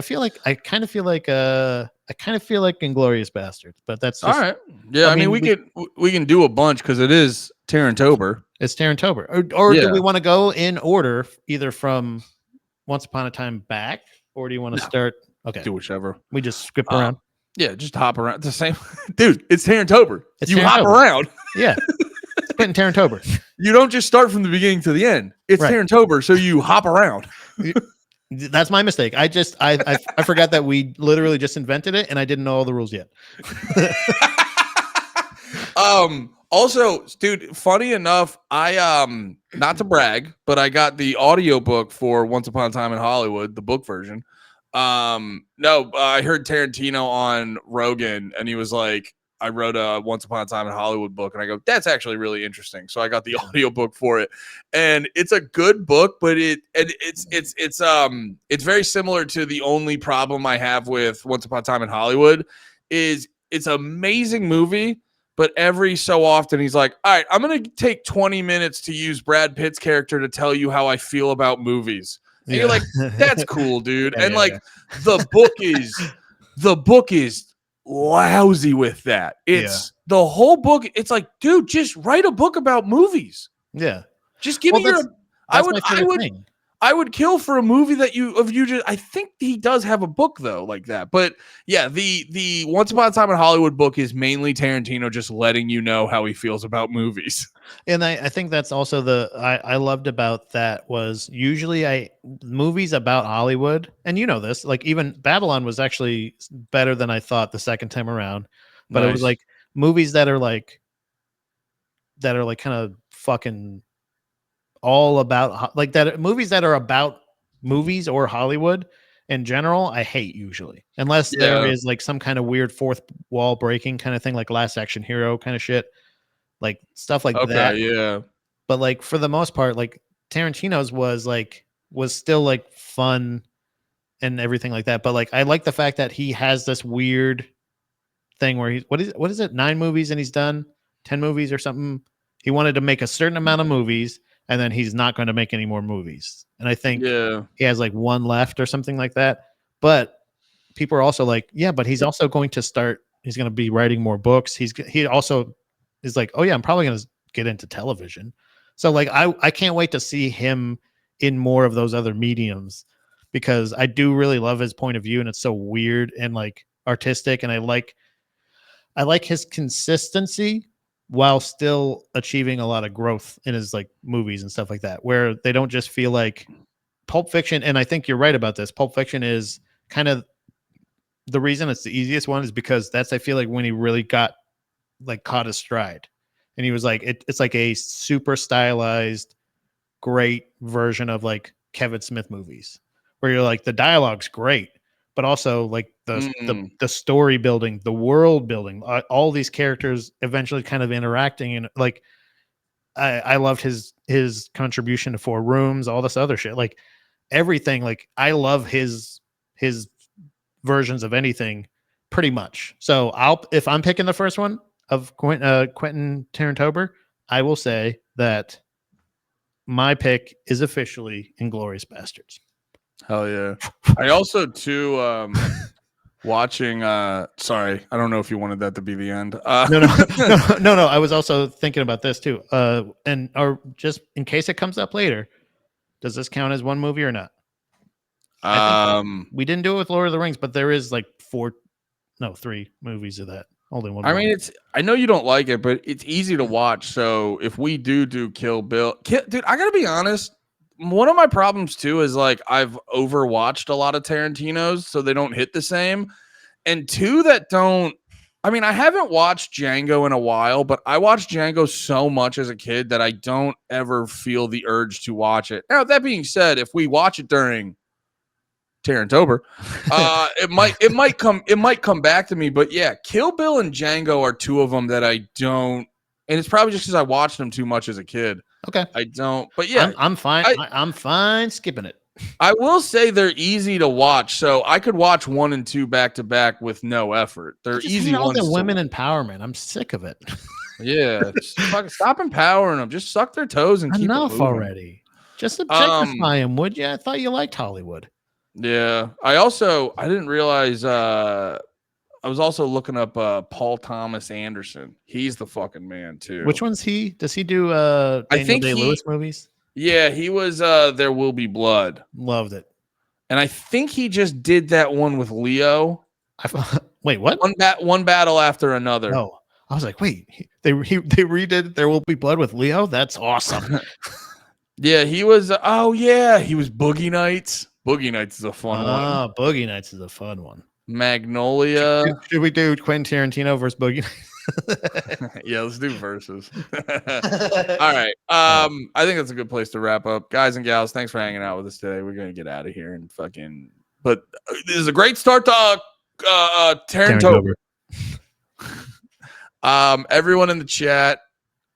kind of feel like Inglourious Bastards, but that's just, All right. Yeah, I mean we can do a bunch because it is Tarantober. it's Tarantober. Or Yeah. do we want to go in order, either from Once Upon a Time back, or do you want to start? Okay, Do whichever. we just skip around. Yeah, just hop around. The same, dude. It's Tarantober. It's You hop Tarantober. around. Yeah, Quentin Tarantober. You don't just start from the beginning to the end. It's Right. Tarantober, so you hop around. That's my mistake. I forgot that we literally just invented it, and I didn't know all the rules yet. Also, dude, funny enough, I not to brag, but I got the audiobook for Once Upon a Time in Hollywood, the book version. I heard Tarantino on Rogan, and he was like, I wrote a Once Upon a Time in Hollywood book, and I go, that's actually really interesting. So I got the audiobook for it, and it's a good book, but it's very similar to the only problem I have with Once Upon a Time in Hollywood is it's an amazing movie, but every so often he's like, all right, I'm going to take 20 minutes to use Brad Pitt's character to tell you how I feel about movies. And you're like, that's cool, dude. Yeah, and yeah, like yeah. the book is lousy with that. It's the whole book. It's like, dude, just write a book about movies. Yeah. Just give me Well, your. That's my favorite thing. I would kill for a movie that you just. I think he does have a book though, like that. But yeah, the Once Upon a Time in Hollywood book is mainly Tarantino just letting you know how he feels about movies. And I think that's also I loved about that was usually movies about Hollywood, and you know this, like even Babylon was actually better than I thought the second time around, but it was Nice. like movies that are like kind of fucking all about like that movies that are about movies or Hollywood in general. I hate usually unless there Yeah. is like some kind of weird fourth wall breaking kind of thing, like Last Action Hero kind of shit, like stuff like that. Okay. Yeah. But like for the most part, like Tarantino's was still like fun and everything like that. But like I like the fact that he has this weird thing where he's what is it 9 movies and he's done 10 movies or something. He wanted to make a certain amount of movies and then he's not going to make any more movies. And I think Yeah. he has like 1 left or something like that. But people are also like, yeah, but he's also going to start. He's going to be writing more books. He also is like, oh yeah, I'm probably going to get into television. So like I can't wait to see him in more of those other mediums because I do really love his point of view and it's so weird and like artistic and I like his consistency while still achieving a lot of growth in his like movies and stuff like that where they don't just feel like Pulp Fiction. And I think you're right about this. Pulp Fiction is kind of the reason it's the easiest one is because that's I feel like when he really got like caught his stride. And he was like, it's like a super stylized, great version of like Kevin Smith movies, where you're like the dialogue's great, but also like the story building, the world building, all these characters eventually kind of interacting, and like I loved his contribution to Four Rooms, all this other shit, like everything. Like I love his versions of anything, pretty much. So if I'm picking the first one of Quentin Tarantino, I will say that my pick is officially Inglourious Bastards. Hell yeah. I also too watching sorry, I don't know if you wanted that to be the end. No. I was also thinking about this too. Or just in case it comes up later, does this count as one movie or not? We didn't do it with Lord of the Rings, but there is like 3 movies of that. Only one. I mean, I know you don't like it, but it's easy to watch. So if we do Kill Bill, dude, I gotta be honest. One of my problems too is like I've overwatched a lot of Tarantino's, so they don't hit the same. And 2 that don't. I mean, I haven't watched Django in a while, but I watched Django so much as a kid that I don't ever feel the urge to watch it. Now, that being said, if we watch it during Tarantino, it might come back to me. But yeah, Kill Bill and Django are 2 of them that I don't, and it's probably just because I watched them too much as a kid. Okay, I don't, but yeah, I'm fine. I'm fine skipping it. I will say they're easy to watch, so I could watch 1 and 2 back to back with no effort. They're easy all ones. the women empowerment. I'm sick of it. Yeah, stop empowering them. Just suck their toes and keep enough already. Just objectify them, would you? I thought you liked Hollywood. Yeah, I didn't realize. I was also looking up Paul Thomas Anderson. He's the fucking man too. Which one's he? Does he do Daniel Day-Lewis movies? Yeah, he was There Will Be Blood. Loved it. And I think he just did that one with Leo. Wait, what? One battle after another. No. I was like, wait, they redid There Will Be Blood with Leo? That's awesome. Yeah, he was he was Boogie Nights. Boogie Nights is a fun one. Boogie Nights is a fun one. Magnolia. Should we do Quentin Tarantino versus Boogie Nights? Yeah, let's do versus. All right. I think that's a good place to wrap up. Guys and gals, thanks for hanging out with us today. We're gonna get out of here and fucking but this is a great start to Tarantino. Everyone in the chat.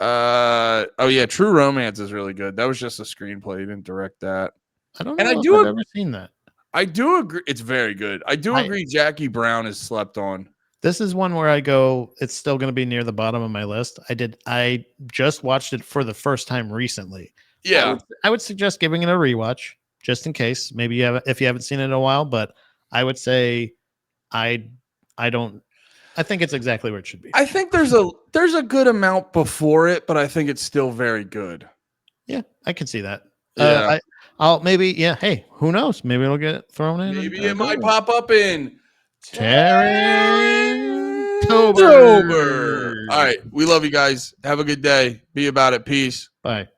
True Romance is really good. That was just a screenplay. He didn't direct that. I don't know if I've ever seen that. I do agree. It's very good. I do agree. Jackie Brown is slept on. This is one where I go, it's still going to be near the bottom of my list. I just watched it for the first time recently. Yeah. I would suggest giving it a rewatch just in case. Maybe if you haven't seen it in a while, but I would say I think it's exactly where it should be. I think there's a good amount before it, but I think it's still very good. Yeah, I can see that. Yeah. Hey, who knows? Maybe it'll get thrown in. Maybe it might pop up in Terran-tober. All right. We love you guys. Have a good day. Be about it. Peace. Bye.